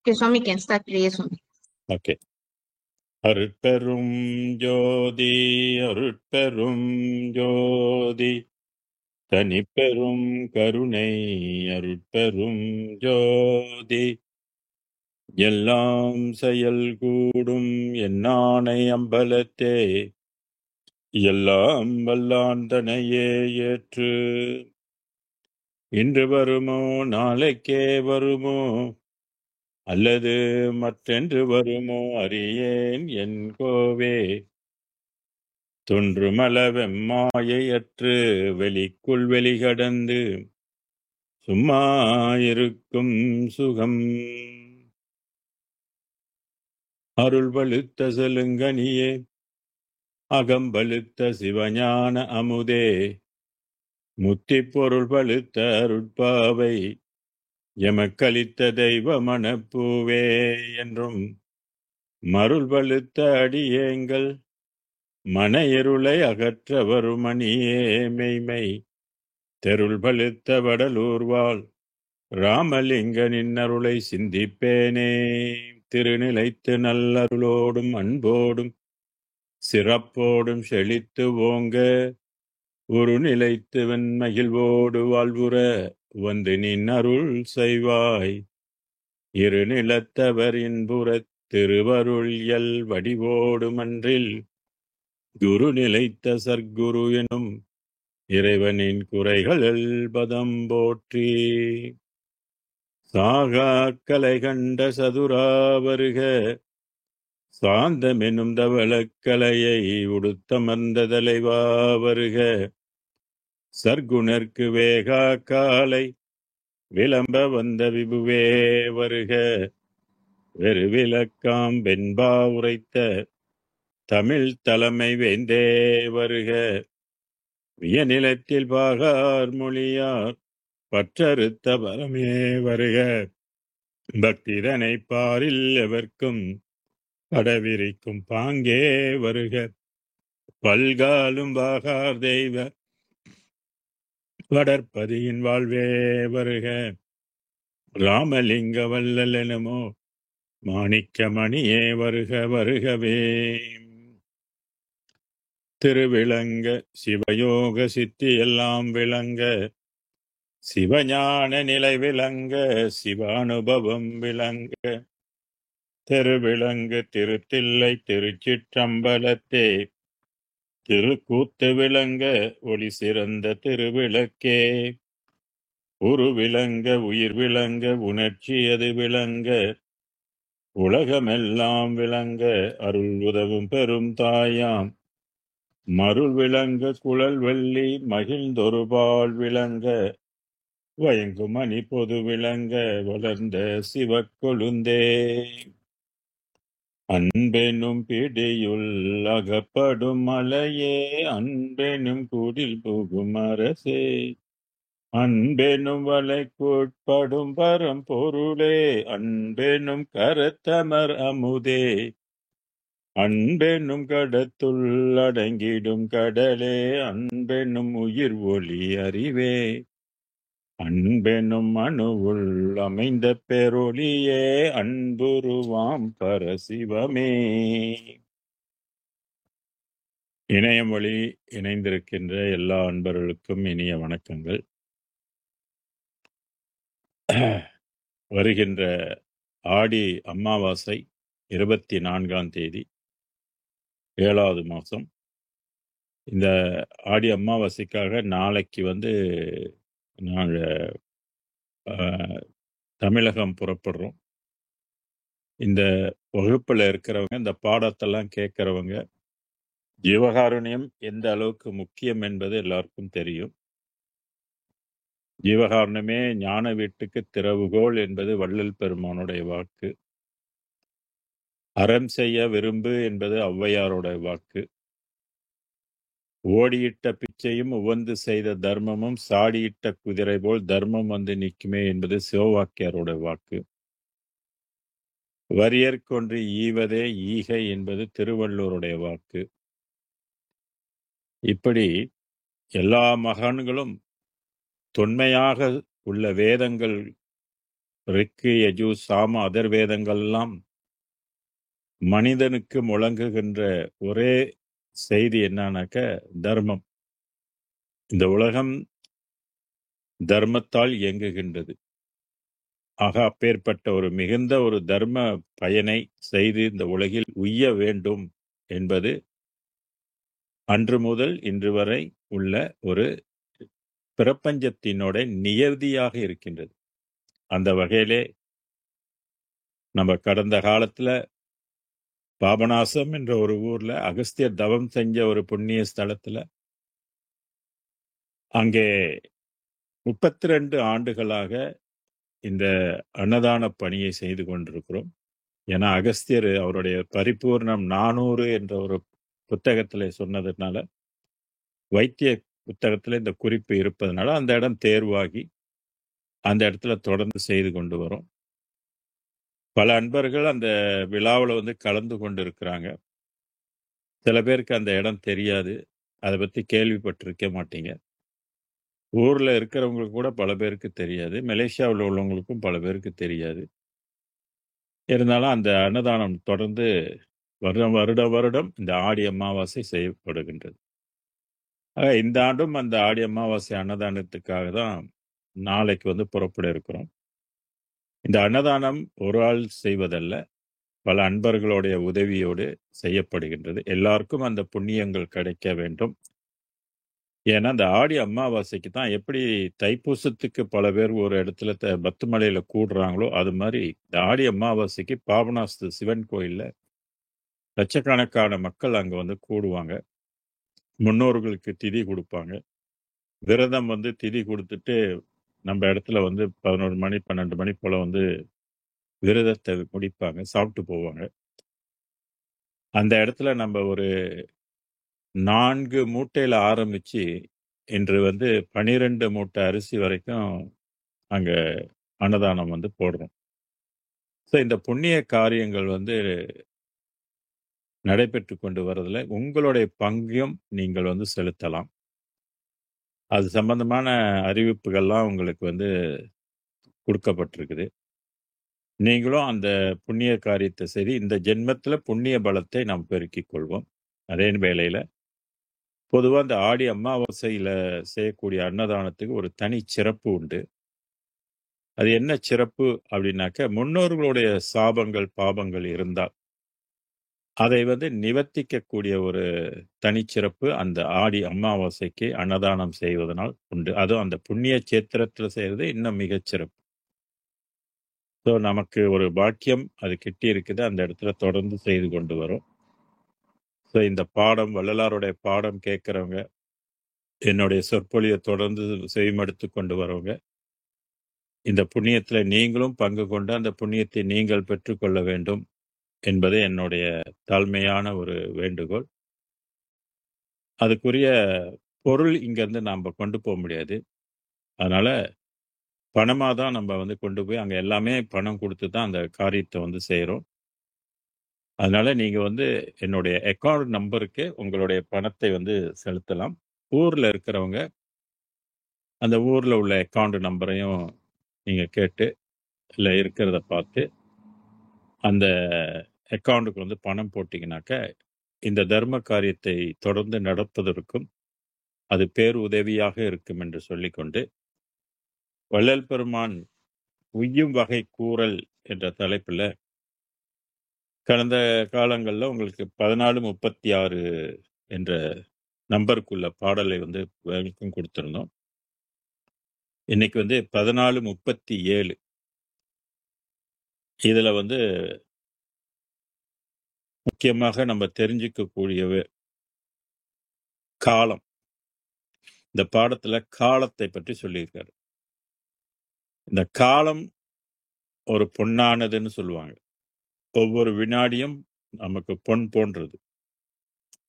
Que Swami can start prayer, Swami. Okay. அருட்பெரும் ஜோதி அருட்பெரும் ஜோதி தனிப்பெரும் கருணை அருட்பெரும் ஜோதி எல்லாம் செயல் கூடும் என்னானை அம்பலத்தே எல்லாம் வல்லாந்தனையே ஏற்று இன்று வருமோ நாளைக்கே வருமோ அல்லது மற்றென்று வருமோ அறியேன் என் கோவே தொன்றுமல வெம்மாயையற்று வெளிக்குள் வெளிகடந்து சும்மா இருக்கும் சுகம் அருள் பழுத்த செலுங்கனியே அகம்பழுத்த சிவஞான அமுதே முத்தி பொருள் பழுத்த அருட்பாவை எமக்களித்த தெய்வ மணப்பூவே என்றும் மருள் பழுத்த அடியேங்கள் மன இருளை அகற்ற வருமணியே மெய்மை தெருள் பழுத்த வடலூர்வாள் ராமலிங்க நின்னருளை சிந்திப்பேனே திருநிலைத்து நல்லருளோடும் அன்போடும் சிறப்போடும் செழித்து ஓங்க ஒரு நிலைத்து வெண்மகிழ்வோடு வாழ்வுற வந்து நின் அருள் செய்வாய் இரு நிலத்தவர் இன்புறத் திருவருள் எல் வடிவோடு மன்றில் குரு நிலைத்த சர்க்குரு எனும் இறைவனின் குறைகள் பதம் போற்றி சாகா கலை கண்ட சதுரா வருக சாந்தமெனும் தவளக்கலையை உடுத்தமர்ந்த தலைவா வருக சர்க்குணர்க்கு வேகா காலை விளம்ப வந்த விபுவே வருக வெறுவிலக்காம் வெண்பா உரைத்த தமிழ் தலைமை வேந்தே வருக வியநிலத்தில் பாகார் மொழியார் பற்றறுத்த பரமே வருக பக்திதனை பாரில் எவர்க்கும் படவிரிக்கும் பாங்கே வருக பல்காலும் பாகார் தெய்வ வடற்பதியின் வாழ்வே வருக ராமலிங்க வல்லல் எனமோ மாணிக்க மணியே வருக வருகவே திருவிளங்க சிவயோக சித்தி எல்லாம் விளங்க சிவஞான நிலை விளங்க சிவானுபவம் விளங்க திருவிளங்கு திருத்தில்லை திருச்சிற்றம்பலத்தே திருக்கூத்து விளங்க ஒளி சிறந்த திருவிளக்கே உரு விளங்க உயிர் விளங்க உணர்ச்சி அது விளங்க உலகமெல்லாம் விளங்க அருள் உதவும் பெரும் தாயாம் மருள் விளங்க குழல் வெள்ளி மகிழ்ந்தொருபால் விளங்க வயங்கும் மணி பொது விளங்க வளர்ந்த சிவக்கொழுந்தே அன்பெனும் பிடியுள் அகப்படும் மலையே அன்பெனும் குடில் புகும் அரசே அன்பெனும் வலைக்குட்படும் பரம்பொருளே அன்பெனும் கரத்தமர் அமுதே அன்பெனும் கடத்துள் அடங்கிடும் கடலே அன்பெனும் உயிர் ஒளி அறிவே அன்பெனும் அணுவுள் அமைந்த பெருளியே அன்புருவாம் பரசிவமே. இணையம் வழி இணைந்திருக்கின்ற எல்லா அன்பர்களுக்கும் இனிய வணக்கங்கள். வருகின்ற ஆடி அமாவாசை 24ஆம் தேதி 7வது மாதம். இந்த ஆடி அமாவாசைக்காக நாளைக்கு நாங்கள் தமிழகம் புறப்படுறோம். இந்த வகுப்பில் இருக்கிறவங்க, இந்த பாடத்தெல்லாம் கேட்குறவங்க, ஜீவகாருண்யம் எந்த அளவுக்கு முக்கியம் என்பது எல்லாருக்கும் தெரியும். ஜீவகாருண்யமே ஞான வீட்டுக்கு திறவுகோல் என்பது வள்ளல் பெருமானுடைய வாக்கு. அறம் செய்ய விரும்பு என்பது ஔவையாரோட வாக்கு. ஓடியிட்ட பிச்சையும் உவந்து செய்த தர்மமும் சாடியிட்ட குதிரை போல் தர்மம் வந்து நிற்குமே என்பது சிவவாக்கியாரோட வாக்கு. வரியற்கொன்று ஈவதே ஈகை என்பது திருவள்ளுவருடைய வாக்கு. இப்படி எல்லா மகான்களும் தொன்மையாக உள்ள வேதங்கள் ரிக்கு, யஜு, சாம, அதர்வேதங்கள்லாம் மனிதனுக்கு முழங்குகின்ற ஒரே செய்தி என்னன்னாக்க தர்மம். இந்த உலகம் தர்மத்தால் இயங்குகின்றது. ஆக அப்பேற்பட்ட ஒரு மிகுந்த ஒரு தர்ம பயனை செய்து இந்த உலகில் உய்ய வேண்டும் என்பது அன்று முதல் இன்று வரை உள்ள ஒரு பிரபஞ்சத்தினோட நியதியாக இருக்கின்றது. அந்த வகையிலே நம்ம கடந்த காலத்துல பாபநாசம் என்ற ஒரு ஊர்ல அகஸ்தியர் தவம் செஞ்ச ஒரு புண்ணிய ஸ்தலத்துல அங்கே 32 ஆண்டுகளாக இந்த அன்னதான பணியை செய்து கொண்டிருக்கிறோம். ஏன்னா அகஸ்தியர் அவருடைய பரிபூர்ணம் 400 என்ற ஒரு புத்தகத்துல சொன்னதுனால, வைத்திய புத்தகத்துல இந்த குறிப்பு இருப்பதனால அந்த இடம் தேர்வாகி அந்த இடத்துல தொடர்ந்து செய்து கொண்டு வரோம். பல அன்பர்கள் அந்த விழாவில் வந்து கலந்து கொண்டு இருக்கிறாங்க. சில பேருக்கு அந்த இடம் தெரியாது, அதை பத்தி கேள்விப்பட்டிருக்க மாட்டீங்க. ஊர்ல இருக்கிறவங்களுக்கு கூட பல பேருக்கு தெரியாது, மலேசியாவில் உள்ளவங்களுக்கும் பல பேருக்கு தெரியாது. இருந்தாலும் அந்த அன்னதானம் தொடர்ந்து வருடம் இந்த ஆடி அமாவாசை செய்யப்படுகின்றது. இந்த ஆண்டும் அந்த ஆடி அமாவாசை அன்னதானத்துக்காக தான் நாளைக்கு வந்து புறப்பட இருக்கிறோம். இந்த அன்னதானம் ஒரு ஆள் செய்வதல்ல, பல அன்பர்களுடைய உதவியோடு செய்யப்படுகின்றது. எல்லாருக்கும் அந்த புண்ணியங்கள் கிடைக்க வேண்டும். ஏன்னா அந்த ஆடி அமாவாசைக்கு தான் எப்படி தைப்பூசத்துக்கு பல பேர் ஒரு இடத்துல பத்துமலையில கூடுறாங்களோ, அது மாதிரி இந்த ஆடி அமாவாசைக்கு பாபநாசத்து சிவன் கோயில்ல லட்சக்கணக்கான மக்கள் அங்க வந்து கூடுவாங்க. முன்னோர்களுக்கு திதி கொடுப்பாங்க. விரதம் வந்து திதி கொடுத்துட்டு நம்ம இடத்துல வந்து 11 மணி 12 மணி போல வந்து விரதத்தை முடிப்பாங்க, சாப்பிட்டு போவாங்க. அந்த இடத்துல நம்ம ஒரு 4 மூட்டையில ஆரம்பிச்சு இன்று வந்து 12 மூட்டை அரிசி வரைக்கும் அங்க அன்னதானம் வந்து போடுறோம். ஸோ இந்த புண்ணிய காரியங்கள் வந்து நடைபெற்று கொண்டு வரதுல உங்களுடைய பங்கையும் நீங்கள் வந்து செலுத்தலாம். அது சம்பந்தமான அறிவிப்புகள்லாம் உங்களுக்கு வந்து கொடுக்கப்பட்டிருக்குது. நீங்களும் அந்த புண்ணிய காரியத்தை செய்து இந்த ஜென்மத்துல புண்ணிய பலத்தை நாம் பெருக்கிக் கொள்வோம். அதே வேளையில பொதுவா இந்த ஆடி அமாவாசையில செய்யக்கூடிய அன்னதானத்துக்கு ஒரு தனி சிறப்பு உண்டு. அது என்ன சிறப்பு அப்படின்னாக்க, முன்னோர்களுடைய சாபங்கள், பாபங்கள் இருந்தால் அதை வந்து நிவர்த்திக்கக்கூடிய ஒரு தனிச்சிறப்பு அந்த ஆடி அமாவாசைக்கு அன்னதானம் செய்வதனால் உண்டு. அதுவும் அந்த புண்ணிய சேத்திரத்துல செய்யறது இன்னும் மிகச்சிறப்பு. ஸோ நமக்கு ஒரு பாக்கியம் அது கிட்டி இருக்குது. அந்த இடத்துல தொடர்ந்து செய்து கொண்டு வரும். ஸோ இந்த பாடம் வள்ளலாருடைய பாடம் கேட்கிறவங்க, என்னுடைய சொற்பொழிவை தொடர்ந்து செவிமடுத்து கொண்டு வரவங்க, இந்த புண்ணியத்துல நீங்களும் பங்கு கொண்டு அந்த புண்ணியத்தை நீங்கள் பெற்றுக்கொள்ள வேண்டும் என்பது என்னுடைய தாழ்மையான ஒரு வேண்டுகோள். அதுக்குரிய பொருள் இங்கேருந்து நாம் கொண்டு போக முடியாது. அதனால பணமாக தான் நம்ம வந்து கொண்டு போய் அங்கே எல்லாமே பணம் கொடுத்து தான் அந்த காரியத்தை வந்து செய்கிறோம். அதனால நீங்கள் வந்து என்னுடைய அக்கௌண்ட் நம்பருக்கு உங்களுடைய பணத்தை வந்து செலுத்தலாம். ஊரில் இருக்கிறவங்க அந்த ஊரில் உள்ள அக்கௌண்ட் நம்பரையும் நீங்கள் கேட்டு இல்லை இருக்கிறத பார்த்து அந்த அக்கௌண்ட்டுக்கு வந்து பணம் போட்டிங்கனாக்க இந்த தர்ம காரியத்தை தொடர்ந்து நடப்பதற்கும் அது பேர் உதவியாக இருக்கும் என்று சொல்லிக்கொண்டு, வள்ளல் பெருமான் உய்யும் வகை கூறல் என்ற தலைப்புல கடந்த காலங்களில் உங்களுக்கு 1436 என்ற நம்பருக்குள்ள பாடலை வந்து வரைக்கும் கொடுத்திருந்தோம். இன்னைக்கு வந்து 1437. இதுல வந்து முக்கியமாக நம்ம தெரிஞ்சுக்கக்கூடிய காலம். இந்த பாடத்துல காலத்தை பற்றி சொல்லியிருக்காரு. இந்த காலம் ஒரு பொன்னானதுன்னு சொல்லுவாங்க. ஒவ்வொரு வினாடியும் நமக்கு பொன் போன்றது.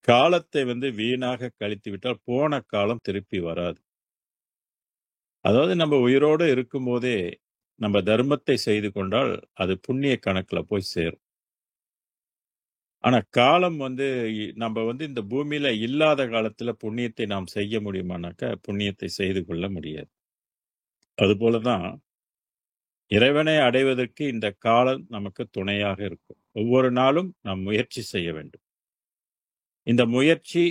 காலத்தை வந்து வீணாக கழித்து விட்டால் போன காலம் திருப்பி வராது. அதாவது நம்ம உயிரோடு இருக்கும்போதே நம்ம தர்மத்தை செய்து கொண்டால் அது புண்ணிய கணக்குல போய் சேரும். ஆனா காலம் வந்து நம்ம வந்து இந்த பூமியில இல்லாத காலத்துல புண்ணியத்தை நாம் செய்ய முடியுமானாக்கா புண்ணியத்தை செய்து கொள்ள முடியாது. அது போலதான் இறைவனை அடைவதற்கு இந்த காலம் நமக்கு துணையாக இருக்கும். ஒவ்வொரு நாளும் நாம் முயற்சி செய்ய வேண்டும். இந்த முயற்சி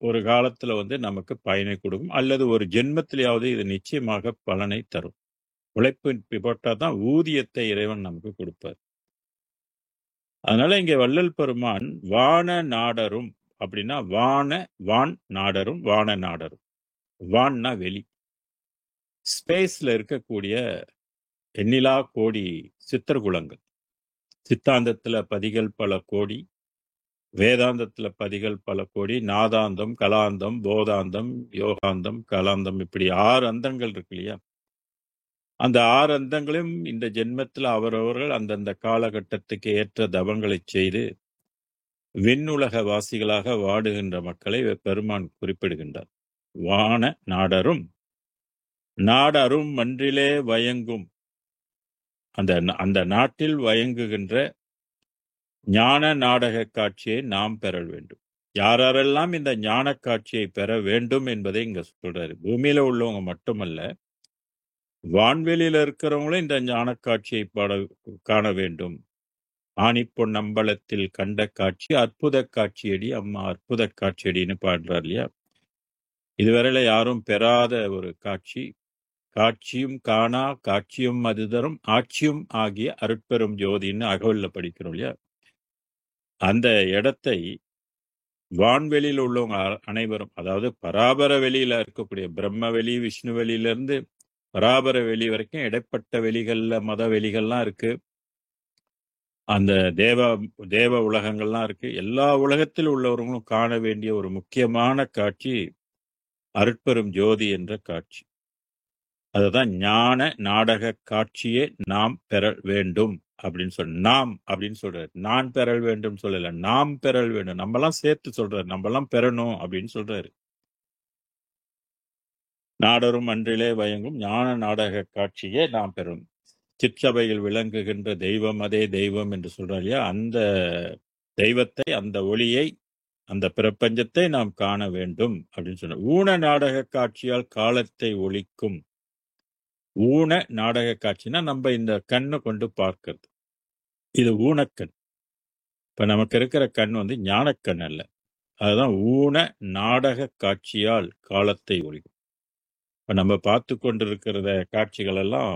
ஒரு காலத்துல நமக்கு பயனை கொடுக்கும், அல்லது ஒரு ஜென்மத்திலேயாவது இது நிச்சயமாக பலனை தரும். உழைப்பு போட்டாதான் ஊதியத்தை இறைவன் நமக்கு கொடுப்பார். அதனால இங்க வள்ளல் பெருமான் வான நாடரும் அப்படின்னா வான் நாடரும் வான நாடரும். வான்னா வெளி, ஸ்பேஸ்ல இருக்கக்கூடிய எண்ணிலா கோடி சித்தர்குலங்கள். சித்தாந்தத்துல பதிகள் பல கோடி, வேதாந்தத்துல பதிகள் பல கோடி, நாதாந்தம், கலாந்தம், போதாந்தம், யோகாந்தம், கலாந்தம், இப்படி 6 அந்தங்கள் இருக்கு இல்லையா? அந்த 6 அந்தங்களும் இந்த ஜென்மத்தில் அவரவர்கள் அந்தந்த காலகட்டத்துக்கு ஏற்ற தவங்களை செய்து விண்ணுலக வாசிகளாக வாடுகின்ற மக்களை பெருமான் குறிப்பிடுகின்றார். வான நாடரும் நாடரும் மன்றிலே வயங்கும், அந்த அந்த நாட்டில் வயங்குகின்ற ஞான நாடக காட்சியை நாம் பெறல் வேண்டும். யாரெல்லாம் இந்த ஞான காட்சியை பெற வேண்டும் என்பதை இங்க சொல்றாரு. பூமியில உள்ளவங்க மட்டுமல்ல, வான்வெளியில இருக்கிறவங்களும் இந்த ஞான காட்சியை காண வேண்டும். ஆணிப்பொன் அம்பலத்தில் கண்ட காட்சி அற்புத காட்சியடி அம்மா அற்புத காட்சியடின்னு பாடுறார் இல்லையா? இதுவரையில யாரும் பெறாத ஒரு காட்சி. காட்சியும் காணா காட்சியும் அது தரும் ஆட்சியும் ஆகிய அருட்பெரும் ஜோதின்னு அகவல்ல படிக்கிறோம் இல்லையா? அந்த இடத்தை வான்வெளியில் உள்ளவங்க அனைவரும், அதாவது பராபர வெளியில இருக்கக்கூடிய பிரம்ம வெளி, விஷ்ணு வெளியிலிருந்து பராபர வெளி வரைக்கும் இடைப்பட்ட வெளிகள்ல மத வெளிகள்லாம் இருக்கு. அந்த தேவ உலகங்கள்லாம் இருக்கு. எல்லா உலகத்தில் உள்ளவர்களும் காண வேண்டிய ஒரு முக்கியமான காட்சி அருட்பெரும் ஜோதி என்ற காட்சி. அதுதான் ஞான நாடக காட்சியே நாம் பெற வேண்டும் அப்படின்னு சொல்றாரு. நான் பெறல் வேண்டும் சொல்லல, நாம் பெறல் வேண்டும். நம்மலாம் சேர்த்து சொல்றாரு, நம்மலாம் பெறணும் அப்படின்னு சொல்றாரு. நாடரும் அன்றிலே வயங்கும் ஞான நாடக காட்சியே நாம் பெறும். சிற்றபையில் விளங்குகின்ற தெய்வம் அதே தெய்வம் என்று சொல்றார் இல்லையா? அந்த தெய்வத்தை, அந்த ஒளியை, அந்த பிரபஞ்சத்தை நாம் காண வேண்டும் அப்படின்னு சொன்ன. ஊன நாடக காட்சியால் காலத்தை ஒழிக்கும். ஊன நாடக காட்சினா நம்ம இந்த கண்ணை கொண்டு பார்க்கிறது, இது ஊனக்கண். இப்ப நமக்கு இருக்கிற கண் ஞானக்கண் அல்ல. அதுதான் ஊன நாடக காட்சியால் காலத்தை ஒழிக்கும். இப்ப நம்ம பார்த்து கொண்டிருக்கிற காட்சிகள் எல்லாம்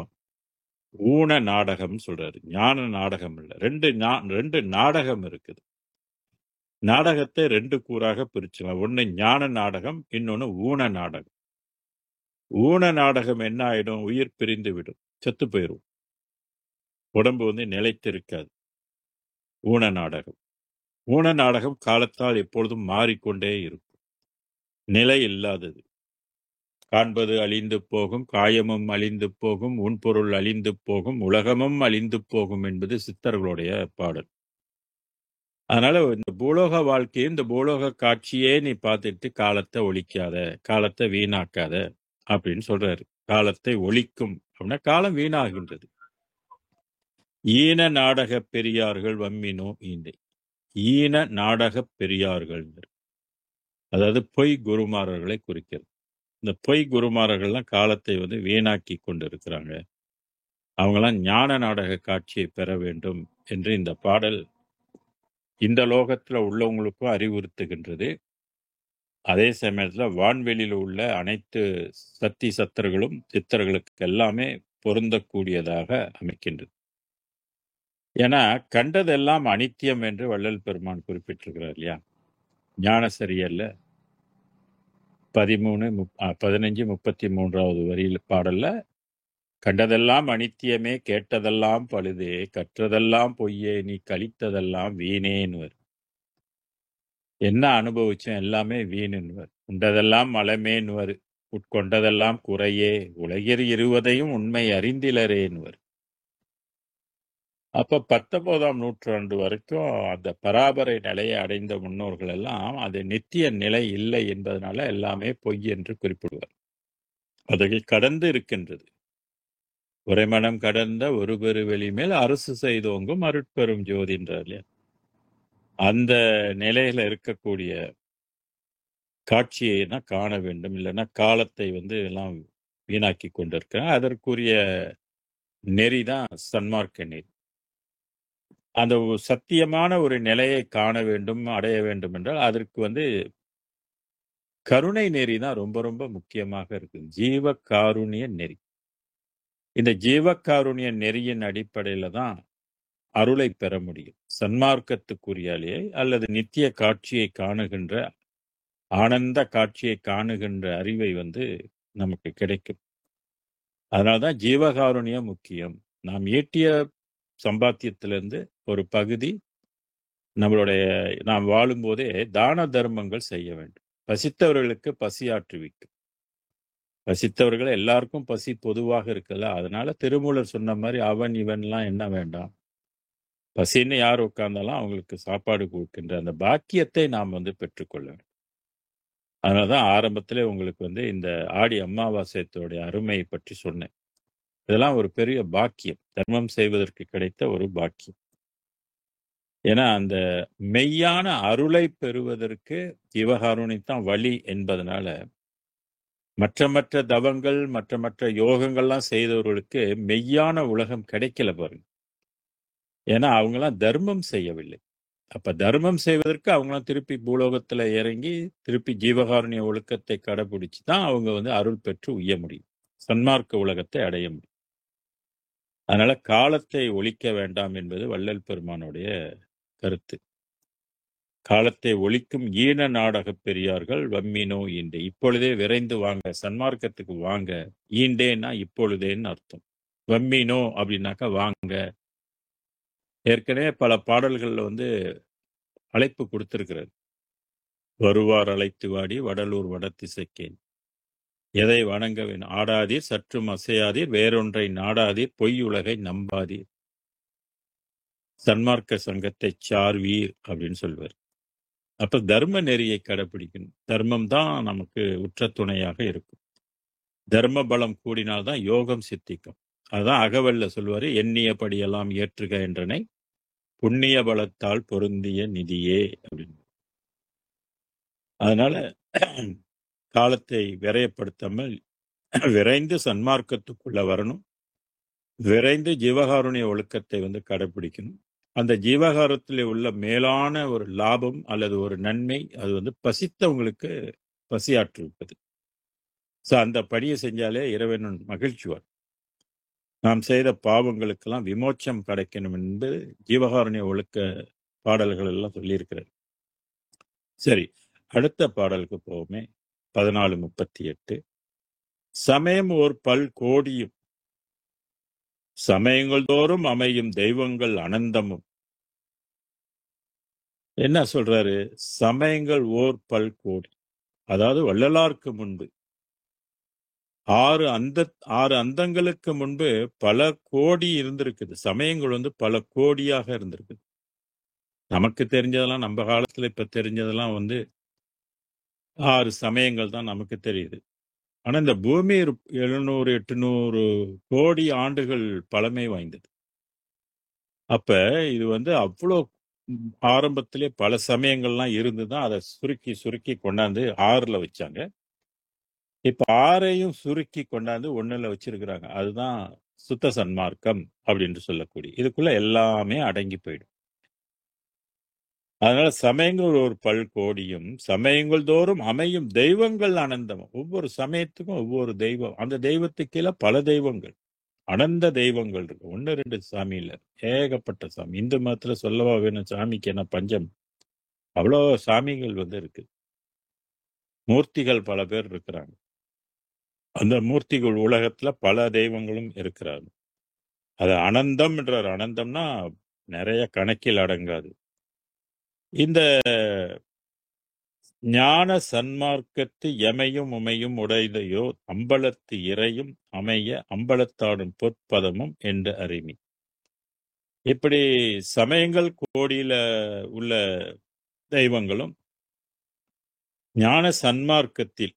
ஊன நாடகம் சொல்றாரு, ஞான நாடகம் இல்ல. ரெண்டு நாடகம் இருக்குது. நாடகத்தை 2 கூறாக பிரிச்சுக்கலாம். ஒன்னு ஞான நாடகம், இன்னொன்னு ஊன நாடகம். ஊன நாடகம் என்ன ஆயிடும்? உயிர் பிரிந்து விடும், செத்து போயிடும், உடம்பு நிலைத்து இருக்காது. ஊன நாடகம். ஊன நாடகம் காலத்தால் எப்பொழுதும் மாறிக்கொண்டே இருக்கும், நிலை இல்லாதது. காண்பது அழிந்து போகும், காயமும் அழிந்து போகும், உன்பொருள் அழிந்து போகும், உலகமும் அழிந்து போகும் என்பது சித்தர்களுடைய பாடல். அதனால இந்த பூலோக வாழ்க்கையை, இந்த பூலோக காட்சியே நீ பார்த்துட்டு காலத்தை ஒழிக்காத, காலத்தை வீணாக்காத அப்படின்னு சொல்றாரு. காலத்தை ஒழிக்கும் அப்படின்னா காலம் வீணாகின்றது. ஈன நாடக பெரியார்கள் வம்மினோ ஈந்தை. ஈன நாடக பெரியார்கள், அதாவது பொய் குருமாரர்களை குறிக்கிறது. இந்த பொய் குருமாரர்கள்லாம் காலத்தை வீணாக்கி கொண்டு இருக்கிறாங்க. அவங்கெல்லாம் ஞான நாடக காட்சியை பெற வேண்டும் என்று இந்த பாடல் இந்த லோகத்துல உள்ளவங்களுக்கும் அறிவுறுத்துகின்றது. அதே சமயத்துல வான்வெளியில் உள்ள அனைத்து சத்தி சத்தர்களும் சித்தர்களுக்கு எல்லாமே பொருந்தக்கூடியதாக அமைக்கின்றது. ஏன்னா கண்டதெல்லாம் அனித்தியம் என்று வள்ளல் பெருமான் குறிப்பிட்டிருக்கிறார் இல்லையா? ஞானசரியல்ல 15:33 வரியில் பாடல்ல, கண்டதெல்லாம் அனித்தியமே, கேட்டதெல்லாம் பழுதே, கற்றதெல்லாம் பொய்யே, நீ கழித்ததெல்லாம் வீணேன்வர். என்ன அனுபவிச்சோம் எல்லாமே வீணுன்வர். உண்டதெல்லாம் மலமேன்வர், உட்கொண்டதெல்லாம் குறையே, உலகில் இருவதையும் உண்மை அறிந்திலரேன்வர். அப்ப 19ஆம் நூற்றாண்டு வரைக்கும் அந்த பராபரை நிலையை அடைந்த முன்னோர்கள் எல்லாம் அது நித்திய நிலை இல்லை என்பதனால எல்லாமே பொய் என்று குறிப்பிடுவார். அதை கடந்து இருக்கின்றது. உரைமனம் கடந்த ஒரு பெருவெளி மேல் அரசு செய்தோங்கும் அருட்பெரும் ஜோதி என்றார் இல்லையா? அந்த நிலையில இருக்கக்கூடிய காட்சியை காண வேண்டும். இல்லைன்னா காலத்தை எல்லாம் வீணாக்கி கொண்டிருக்க, அதற்குரிய நெறிதான் சன்மார்க்க நெறி. அந்த சத்தியமான ஒரு நிலையை காண வேண்டும், அடைய வேண்டும் என்றால் அதற்கு கருணை நெறி தான் ரொம்ப ரொம்ப முக்கியமாக இருக்கு. ஜீவ காருண்ய நெறி. இந்த ஜீவ காருண்ய நெறியின் அடிப்படையில தான் அருளை பெற முடியும். சன்மார்க்கத்துக்குரியாலே அல்லது நித்திய காட்சியை காணுகின்ற, ஆனந்த காட்சியை காணுகின்ற அறிவை நமக்கு கிடைக்கும். அதனால்தான் ஜீவகாருண்யம் முக்கியம். நாம் ஈட்டிய சம்பாத்தியத்திலிருந்து ஒரு பகுதி நாம் வாழும்போதே தான தர்மங்கள் செய்ய வேண்டும். பசித்தவர்களுக்கு பசியாற்றுவிக்கும். பசித்தவர்கள் எல்லாருக்கும் பசி பொதுவாக இருக்குல்ல. அதனால திருமூலர் சொன்ன மாதிரி அவன் இவன்லாம் என்ன வேண்டாம். பசின்னு யார் உட்கார்ந்தாலும் அவங்களுக்கு சாப்பாடு கொடுக்கின்ற அந்த பாக்கியத்தை நாம் பெற்றுக்கொள்ள வேண்டும். அதனாலதான் ஆரம்பத்திலே உங்களுக்கு இந்த ஆடி அமாவாசையத்தோடைய அருமையை பற்றி சொன்னேன். இதெல்லாம் ஒரு பெரிய பாக்கியம். தர்மம் செய்வதற்கு கிடைத்த ஒரு பாக்கியம். ஏன்னா அந்த மெய்யான அருளை பெறுவதற்கு ஜீவகாருண்யம் வழி என்பதனால மற்ற தவங்கள் மற்ற யோகங்கள்லாம் செய்தவர்களுக்கு மெய்யான உலகம் கிடைக்கல பாருங்க. ஏன்னா அவங்கெல்லாம் தர்மம் செய்யவில்லை. அப்ப தர்மம் செய்வதற்கு அவங்களாம் திருப்பி பூலோகத்துல இறங்கி திருப்பி ஜீவகாருண்ய ஒழுக்கத்தை கடைபிடிச்சு தான் அவங்க அருள் பெற்று உய்ய முடியும். சன்மார்க்க உலகத்தை அடைய முடியும். அதனால காலத்தை ஒழிக்க வேண்டாம் என்பது வள்ளல் பெருமானுடைய கருத்து. காலத்தை ஒழிக்கும் ஈன நாடக பெரியார்கள் வம்மினோ ஈண்டே. இப்பொழுதே விரைந்து வாங்க, சன்மார்க்கத்துக்கு வாங்க. ஈண்டேன்னா இப்பொழுதேன்னு அர்த்தம். வம்மினோ அப்படின்னாக்கா வாங்க. ஏற்கனவே பல பாடல்கள்ல அழைப்பு கொடுத்திருக்கிறது. வருவார் அழைத்து வாடி வடலூர் வடதிசைக்கேன். எதை வணங்க வேணும்? ஆடாதீர், சற்றும் அசையாதீர், வேறொன்றை நாடாதீர், பொய் உலகை நம்பாதீர். சன்மார்க்க சங்கத்தை சார்வீர் அப்படின்னு சொல்வார். அப்ப தர்ம நெறியை கடைபிடிக்கணும். தர்மம் தான் நமக்கு உற்ற துணையாக இருக்கும். தர்ம பலம் கூடினால்தான் யோகம் சித்திக்கும். அதுதான் அகவல்ல சொல்வாரு, எண்ணியபடியெல்லாம் ஏற்றுக என்றனை புண்ணிய பலத்தால் பொருந்திய நிதியே அப்படின்னு. அதனால காலத்தை விரயப்படுத்தாமல் விரைந்து சன்மார்க்கத்துக்குள்ள வரணும். விரைந்து ஜீவகாருண்ய ஒழுக்கத்தை கடைபிடிக்கணும். அந்த ஜீவகாரத்தில் உள்ள மேலான ஒரு லாபம் அல்லது ஒரு நன்மை அது பசித்தவங்களுக்கு பசியாற்றுவிப்பது. அந்த பணியை செஞ்சாலே இறைவன் மகிழ்ச்சிவார். நாம் செய்த பாவங்களுக்கெல்லாம் விமோச்சம் கிடைக்கணும் என்பது ஜீவகாருண்ய ஒழுக்க பாடல்கள் எல்லாம் சொல்லியிருக்கிறார். சரி, அடுத்த பாடலுக்கு போவோமே. 14:38. சமயம் ஓர் பல் கோடியும் சமயங்கள் தோறும் அமையும் தெய்வங்கள் அனந்தமும். என்ன சொல்றாரு? சமயங்கள் ஓர் பல் கோடி. அதாவது வள்ளலாருக்கு முன்பு 6 அந்தங்களுக்கு முன்பு பல கோடி இருந்திருக்குது. சமயங்கள் பல கோடியாக இருந்திருக்குது. நமக்கு தெரிஞ்சதெல்லாம், நம்ம காலத்துல இப்ப தெரிஞ்சதெல்லாம் 6 சமயங்கள் தான் நமக்கு தெரியுது. ஆனா இந்த பூமி 700-800 கோடி ஆண்டுகள் பழமை வாய்ந்தது. அப்ப இது அவ்வளோ ஆரம்பத்திலே பல சமயங்கள்லாம் இருந்துதான் அதை சுருக்கி கொண்டாந்து 6ல வச்சாங்க. இப்ப 6ஐயும் சுருக்கி கொண்டாந்து 1ல வச்சிருக்கிறாங்க. அதுதான் சுத்த சன்மார்க்கம் அப்படின்னு சொல்லக்கூடிய. இதுக்குள்ள எல்லாமே அடங்கி போயிடும். அதனால சமயங்கள் ஒரு பல் கோடியும் சமயங்கள் தோறும் அமையும் தெய்வங்கள் அனந்தம். ஒவ்வொரு சமயத்துக்கும் ஒவ்வொரு தெய்வம். அந்த தெய்வத்துக்கு கீழே பல தெய்வங்கள், அனந்த தெய்வங்கள் இருக்கு. 1-2 சாமி இல்ல, ஏகப்பட்ட சாமி. இந்து மதத்துல சொல்லவா வேணும் சாமிக்கு என்ன பஞ்சம்? அவ்வளோ சாமிகள் இருக்கு. மூர்த்திகள் பல பேர் இருக்கிறாங்க. அந்த மூர்த்திகள் உலகத்துல பல தெய்வங்களும் இருக்கிறாங்க. அது அனந்தம் என்றார். அனந்தம்னா நிறைய கணக்கில் அடங்காது. இந்த ஞான சன்மார்க்கத்து எமையும் உமையும் உடையதையோ அம்பலத்து இறையும் அமைய அம்பலத்தாடும் பொற்பதமும் என்று அறிமி. இப்படி சமயங்கள் கோடியில உள்ள தெய்வங்களும் ஞான சன்மார்க்கத்தில்,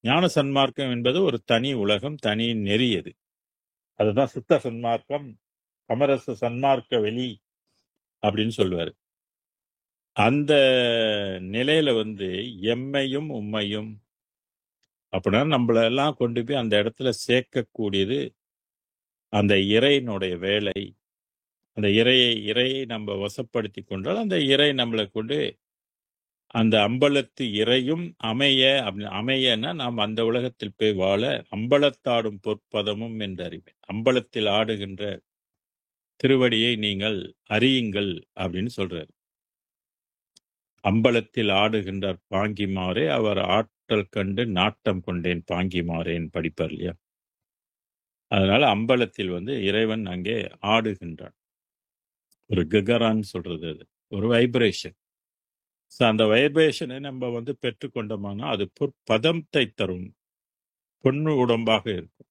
ஞான சன்மார்க்கம் என்பது ஒரு தனி உலகம், தனி நெறியது. அதுதான் சுத்த சன்மார்க்கம், சமரச சன்மார்க்க வெளி அப்படின்னு சொல்லுவாரு. அந்த நிலையில எம்மையும் உம்மையும் அப்படின்னா நம்மள எல்லாம் கொண்டு போய் அந்த இடத்துல சேர்க்கக்கூடியது அந்த இறையினுடைய வேலை, அந்த இறையை நம்ம வசப்படுத்தி கொண்டால் அந்த இறை நம்மளை கொண்டு அந்த அம்பலத்து இறையும் அமையன்னா நாம் அந்த உலகத்தில் போய் வாழ அம்பலத்தாடும் பொற்பதமும் என்று அறிவேன். அம்பலத்தில் ஆடுகின்ற திருவடியை நீங்கள் அறியுங்கள் அப்படின்னு சொல்றாரு. அம்பலத்தில் ஆடுகின்றார் பாங்கிமாறே, அவர் ஆற்றல் கண்டு நாட்டம் கொண்டேன் பாங்கிமாறேன் படிப்பார் இல்லையா? அதனால அம்பலத்தில் இறைவன் அங்கே ஆடுகின்றான். ஒரு ககரான்னு சொல்றது அது, ஒரு வைப்ரேஷன். அந்த வைப்ரேஷனை நம்ம பெற்றுக்கொண்டோம்னா அது பொற்பதத்தை தரும், பொன்னு உடம்பாக இருக்கும்.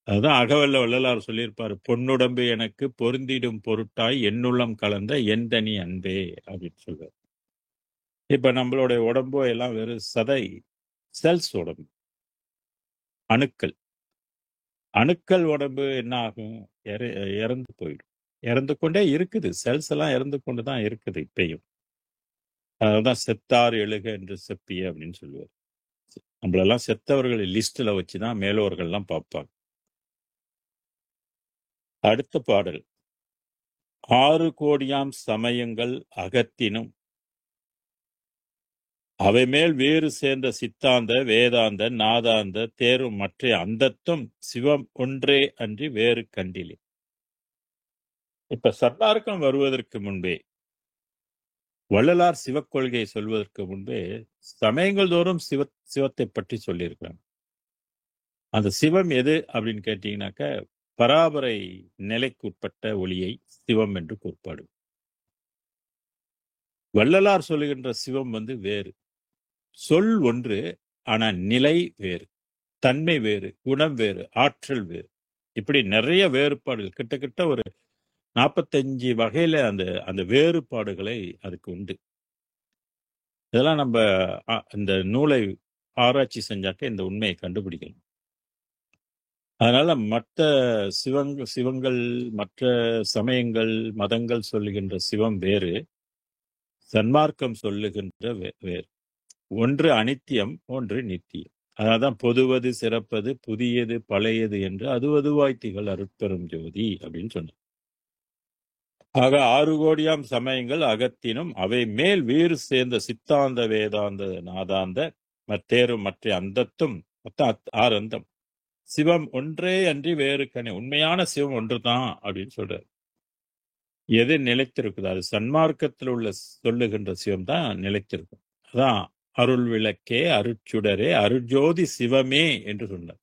அதுதான் அகவல்ல வள்ளலார் சொல்லியிருப்பாரு, பொன்னுடம்பு எனக்கு பொருந்திடும் பொருட்டாய் என்னுள்ளம் கலந்த எந்தனி அன்பே அப்படின்னு சொல்றாரு. இப்ப நம்மளுடைய உடம்போ எல்லாம் வெறும் சதை, செல்ஸ் உடம்பு, அணுக்கள். அணுக்கள் உடம்பு என்ன ஆகும்? இறந்து போயிடும். இறந்து கொண்டே இருக்குது. செல்ஸ் எல்லாம் இறந்து கொண்டுதான் இருக்குது இப்பயும். அதான் செத்தார் எழுக என்று செப்பிய அப்படின்னு சொல்லுவார். நம்மளெல்லாம் செத்தவர்கள் லிஸ்ட்ல வச்சுதான் மேலோர்கள் எல்லாம் பார்ப்பாங்க. அடுத்த பாடல், 6 கோடியாம் சமயங்கள் அகத்தினும் அவை மேல் வேறு சேர்ந்த சித்தாந்த வேதாந்த நாதாந்த தேரும் மற்ற அந்தத்தும் சிவம் ஒன்றே அன்றி வேறு கண்டிலே. இப்ப சன்மார்க்கம் வருவதற்கு முன்பே, வள்ளலார் சிவக்கொள்கையை சொல்வதற்கு முன்பே சமயங்கள் தோறும் சிவத்தை பற்றி சொல்லியிருக்கிறாங்க. அந்த சிவம் எது அப்படின்னு கேட்டீங்கன்னாக்க, பராபரை நிலைக்கு உட்பட்ட ஒளியை சிவம் என்று கோட்பாடு. வள்ளலார் சொல்லுகின்ற சிவம் வேறு. சொல் ஒன்று, ஆனா நிலை வேறு, தன்மை வேறு, குணம் வேறு, ஆற்றல் வேறு. இப்படி நிறைய வேறுபாடுகள், கிட்டத்தட்ட ஒரு 45 வகையில அந்த வேறுபாடுகளை அதுக்கு உண்டு. இதெல்லாம் நம்ம இந்த நூலை ஆராய்ச்சி செஞ்சாக்க இந்த உண்மையை கண்டுபிடிக்கணும். அதனால மற்ற சிவங்கள், மற்ற சமயங்கள், மதங்கள் சொல்லுகின்ற சிவம் வேறு, சன்மார்க்கம் சொல்லுகின்ற வேறு. ஒன்று அனித்தியம், ஒன்று நித்தியம். அதான் பொதுவது சிறப்பது புதியது பழையது என்று அதுவதுவாய் திகழ் அருட்பெரும் ஜோதி அப்படின்னு சொன்ன. ஆக 6 கோடியாம் சமயங்கள் அகத்தினும் அவை மேல் வேறு சேர்ந்த சித்தாந்த வேதாந்த நாதாந்த மற்றேறும் மற்ற அந்தத்தும், 6 அந்தம், சிவம் ஒன்றே அன்றி வேறு கனி. உண்மையான சிவம் ஒன்றுதான் அப்படின்னு சொல்றாரு. எது நிலைத்திருக்குது? அது சன்மார்க்கத்தில் உள்ள சொல்லுகின்ற சிவம் தான் நிலைத்திருக்கும். அதான் அருள் விளக்கே அருட்சுடரே அருட்ஜோதி சிவமே என்று சொன்னார்.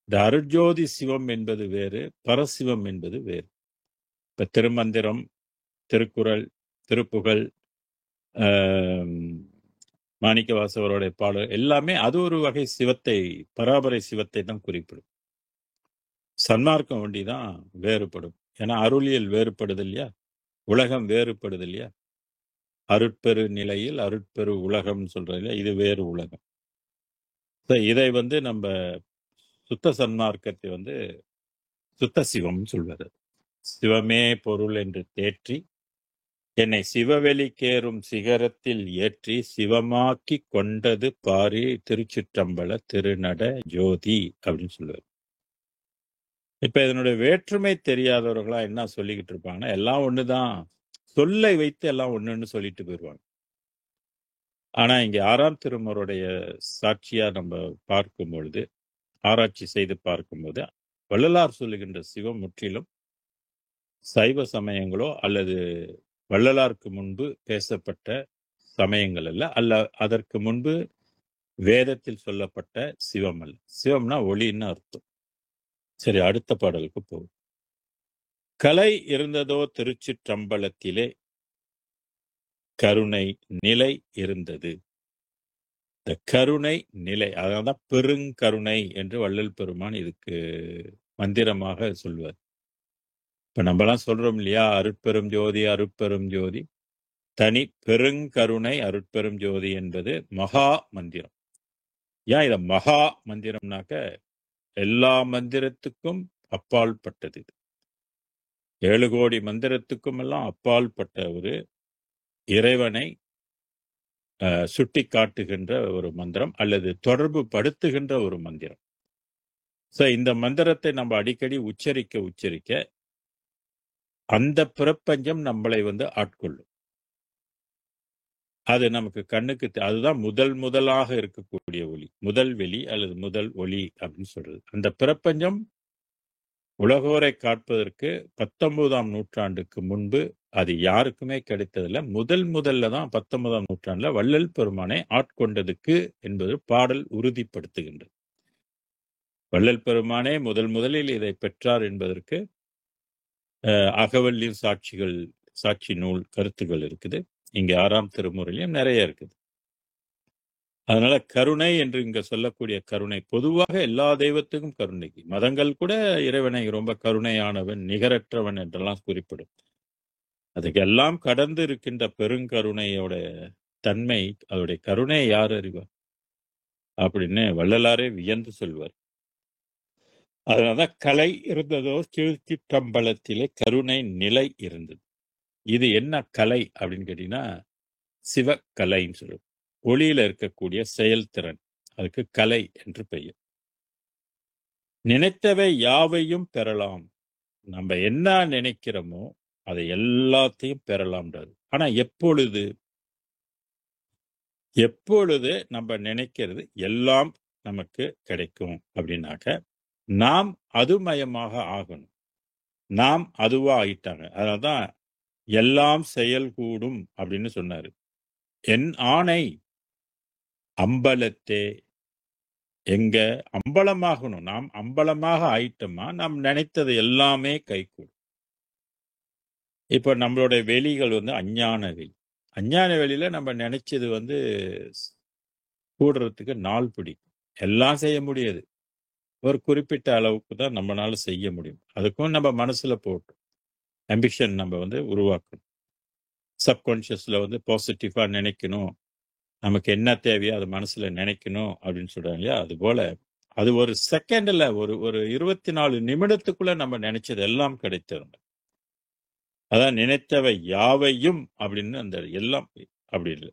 இந்த அருட்ஜோதி சிவம் என்பது வேறு, பரசிவம் என்பது வேறு. இப்ப திருமந்திரம், திருக்குறள், திருப்புகழ், மாணிக்கவாசகருடைய பாடல் எல்லாமே அது ஒரு வகை சிவத்தை, பராபரை சிவத்தை தான் குறிப்பிடும். சன்மார்க்கம் ஒண்டிதான் வேறுபடும். ஏன்னா அருளியல் வேறுபடுது இல்லையா, உலகம் வேறுபடுது இல்லையா. அருட்பெரு நிலையில் அருட்பெரு உலகம் சொல்றது இல்லையா, இது வேறு உலகம். இதை நம்ம சுத்த சன்மார்க்கத்தை சுத்த சிவம் சொல்வது. சிவமே பொருள் என்று தேற்றி என்னை சிவவெளிக்கேறும் சிகரத்தில் ஏற்றி சிவமாக்கி கொண்டது பாரி திருச்சிற்றம்பல திருநட ஜோதி அப்படின்னு சொல்லுவார். இப்ப இதனுடைய வேற்றுமை தெரியாதவர்களா என்ன சொல்லிக்கிட்டு இருப்பாங்கன்னா, எல்லாம் ஒண்ணுதான், சொல்லை வைத்து எல்லாம் ஒண்ணுன்னு சொல்லிட்டு போயிடுவாங்க. ஆனா இங்க 6ஆம் திருமுறையுடைய சாட்சியா நம்ம பார்க்கும் பொழுது, ஆராய்ச்சி செய்து பார்க்கும்போது, வள்ளலார் சொல்லுகின்ற சிவம் முற்றிலும் சைவ சமயங்களோ அல்லது வள்ளலாருக்கு முன்பு பேசப்பட்ட சமயங்கள் அல்ல அதற்கு முன்பு வேதத்தில் சொல்லப்பட்ட சிவம் அல்ல. சிவம்னா ஒளின்னு அர்த்தம். சரி, அடுத்த பாடலுக்கு போகும். கலை இருந்ததோ திருச்சிற்றம்பலத்திலே கருணை நிலை இருந்தது. இந்த கருணை நிலை, அதான் பெருங்கருணை என்று வள்ளல் பெருமான் இதுக்கு மந்திரமாக சொல்வார். இப்ப நம்மலாம் சொல்றோம் இல்லையா, அருட்பெரும் ஜோதி அருட்பெரும் ஜோதி, தனி பெருங்கருணை அருட்பெரும் ஜோதி என்பது மகா மந்திரம். ஏன் இத மகா மந்திரம்னாக்க, எல்லா மந்திரத்துக்கும் அப்பால் பட்டது. 7 கோடி மந்திரத்துக்கும் எல்லாம் அப்பால் பட்ட ஒரு இறைவனை சுட்டி காட்டுகின்ற ஒரு மந்திரம் அல்லது தொடர்பு படுத்துகின்ற ஒரு மந்திரம். ஸோ இந்த மந்திரத்தை நம்ம அடிக்கடி உச்சரிக்க அந்த பிரபஞ்சம் நம்மளை வந்து ஆட்கொள்ளும். அது நமக்கு கண்ணுக்கு அதுதான் முதலாக இருக்கக்கூடிய ஒளி, முதல் வெளி அல்லது முதல் ஒளி அப்படின்னு சொல்றது. அந்த பிரபஞ்சம் உலகோரை காட்பதற்கு 19ஆம் நூற்றாண்டுக்கு முன்பு அது யாருக்குமே கிடைத்ததில்ல. முதல்ல தான் 19ஆம் நூற்றாண்டுல வள்ளல் பெருமானை ஆட்கொண்டதுக்கு என்பது பாடல் உறுதிப்படுத்துகின்றது. வள்ளல் பெருமானே முதலில் இதை பெற்றார் என்பதற்கு அகவல்லின் சாட்சி நூல் கருத்துகள் இருக்குது. இங்க 6ஆம் திருமுறையிலும் நிறைய இருக்குது. அதனால கருணை என்று இங்க சொல்லக்கூடிய கருணை பொதுவாக எல்லா தெய்வத்துக்கும் கருணை. மதங்கள் கூட இறைவனை ரொம்ப கருணையானவன், நிகரற்றவன் என்றெல்லாம் குறிப்பிடும். அதுக்கெல்லாம் கடந்து இருக்கின்ற பெருங்கருணையோட தன்மை, அதோடைய கருணை யார் அறிவார் அப்படின்னு வள்ளலாரே வியந்து சொல்வார். அதனாலதான் கலை இருந்ததோ திருச்சிற்றம்பலத்திலே கருணை நிலை இருந்தது. இது என்ன கலை அப்படின்னு கேட்டீங்கன்னா சிவக்கலைன்னு சொல்லுவோம். ஒளியில இருக்கக்கூடிய செயல்திறன், அதுக்கு கலை என்று பெயர். நினைத்தவை யாவையும் பெறலாம். நம்ம என்ன நினைக்கிறோமோ அதை எல்லாத்தையும் பெறலாம்ன்றது. ஆனா எப்பொழுது நம்ம நினைக்கிறது எல்லாம் நமக்கு கிடைக்கும் அப்படின்னாக்க நாம் அதுமயமாக ஆகணும். நாம் அதுவா ஆயிட்டாங்க. அதனால்தான் எல்லாம் செயல் கூடும் அப்படின்னு சொன்னாரு. என் ஆணை அம்பலத்தே, எங்க அம்பலமாகணும். நாம் அம்பலமாக ஆயிட்டோமா நாம் நினைத்தது எல்லாமே கைகூடும். இப்ப நம்மளுடைய வெளிகள் வந்து அஞ்ஞான வெளி. அஞ்ஞான வெளியில நம்ம நினைச்சது வந்து கூடுறதுக்கு நாள் பிடிக்கும். எல்லாம் செய்ய முடியாது. ஒரு குறிப்பிட்ட அளவுக்கு தான் நம்மளால செய்ய முடியும். அதுக்கும் நம்ம மனசுல போட்டு ஆம்பிஷன் நம்ம வந்து உருவாக்கணும். சப்கான்ஷியஸ்ல வந்து பாசிட்டிவா நினைக்கணும். நமக்கு என்ன தேவையோ அது மனசுல நினைக்கணும் அப்படின்னு சொல்றாங்க இல்லையா? அது போல அது ஒரு செகண்ட்ல ஒரு 24 நிமிடத்துக்குள்ள நம்ம நினைச்சது எல்லாம் கிடைத்திரும். அதான் நினைத்தவை யாவையும் அப்படின்னு அந்த எல்லாம் அப்படி இல்லை.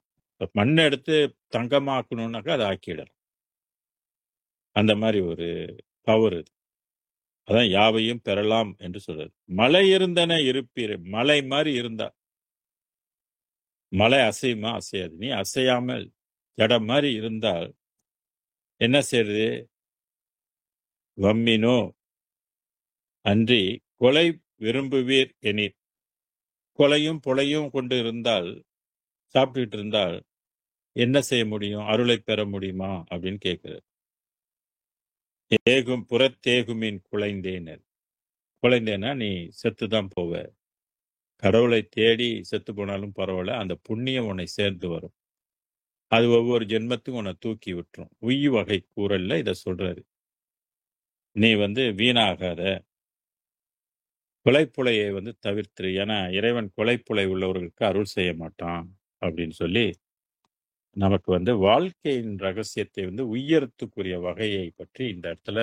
மண்ணை எடுத்து தங்கமாக்கணும்னாக்கா அதை ஆக்கிடலாம். அந்த மாதிரி ஒரு பவர் இது. அதான் யாவையும் பெறலாம் என்று சொல்றது. மலை இருந்தன இருப்பீர். மலை மாதிரி இருந்தா மலை அசையுமா? அசையாது. நீ அசையாமல் ஜடம் மாதிரி இருந்தால் என்ன செய்யறது? வம்மினோ அன்றி கொலை விரும்புவீர் எனில். கொலையும் பொலையும் கொண்டு இருந்தால், சாப்பிட்டுட்டு இருந்தால் என்ன செய்ய முடியும்? அருளை பெற முடியுமா அப்படின்னு கேட்கிறார். ஏகும் புறத்தேகுமின் குலைந்தேனர். குலைந்தேனா நீ செத்துதான் போவ. கடவுளை தேடி செத்து போனாலும் பரவாயில்ல, அந்த புண்ணியம் உன்னை சேர்ந்து வரும். அது ஒவ்வொரு ஜென்மத்துக்கும் உன்னை தூக்கி விட்டுரும். உய் வகை கூறல்ல இதை சொல்றாரு. நீ வந்து வீணாகாத, கொலைப்புலையை வந்து தவிர்த்துரு. ஏன்னா இறைவன் கொலைப்புலை உள்ளவர்களுக்கு அருள் செய்ய மாட்டான் அப்படின்னு சொல்லி நமக்கு வந்து வாழ்க்கையின் ரகசியத்தை வந்து உயரத்துக்குரிய வகையை பற்றி இந்த இடத்துல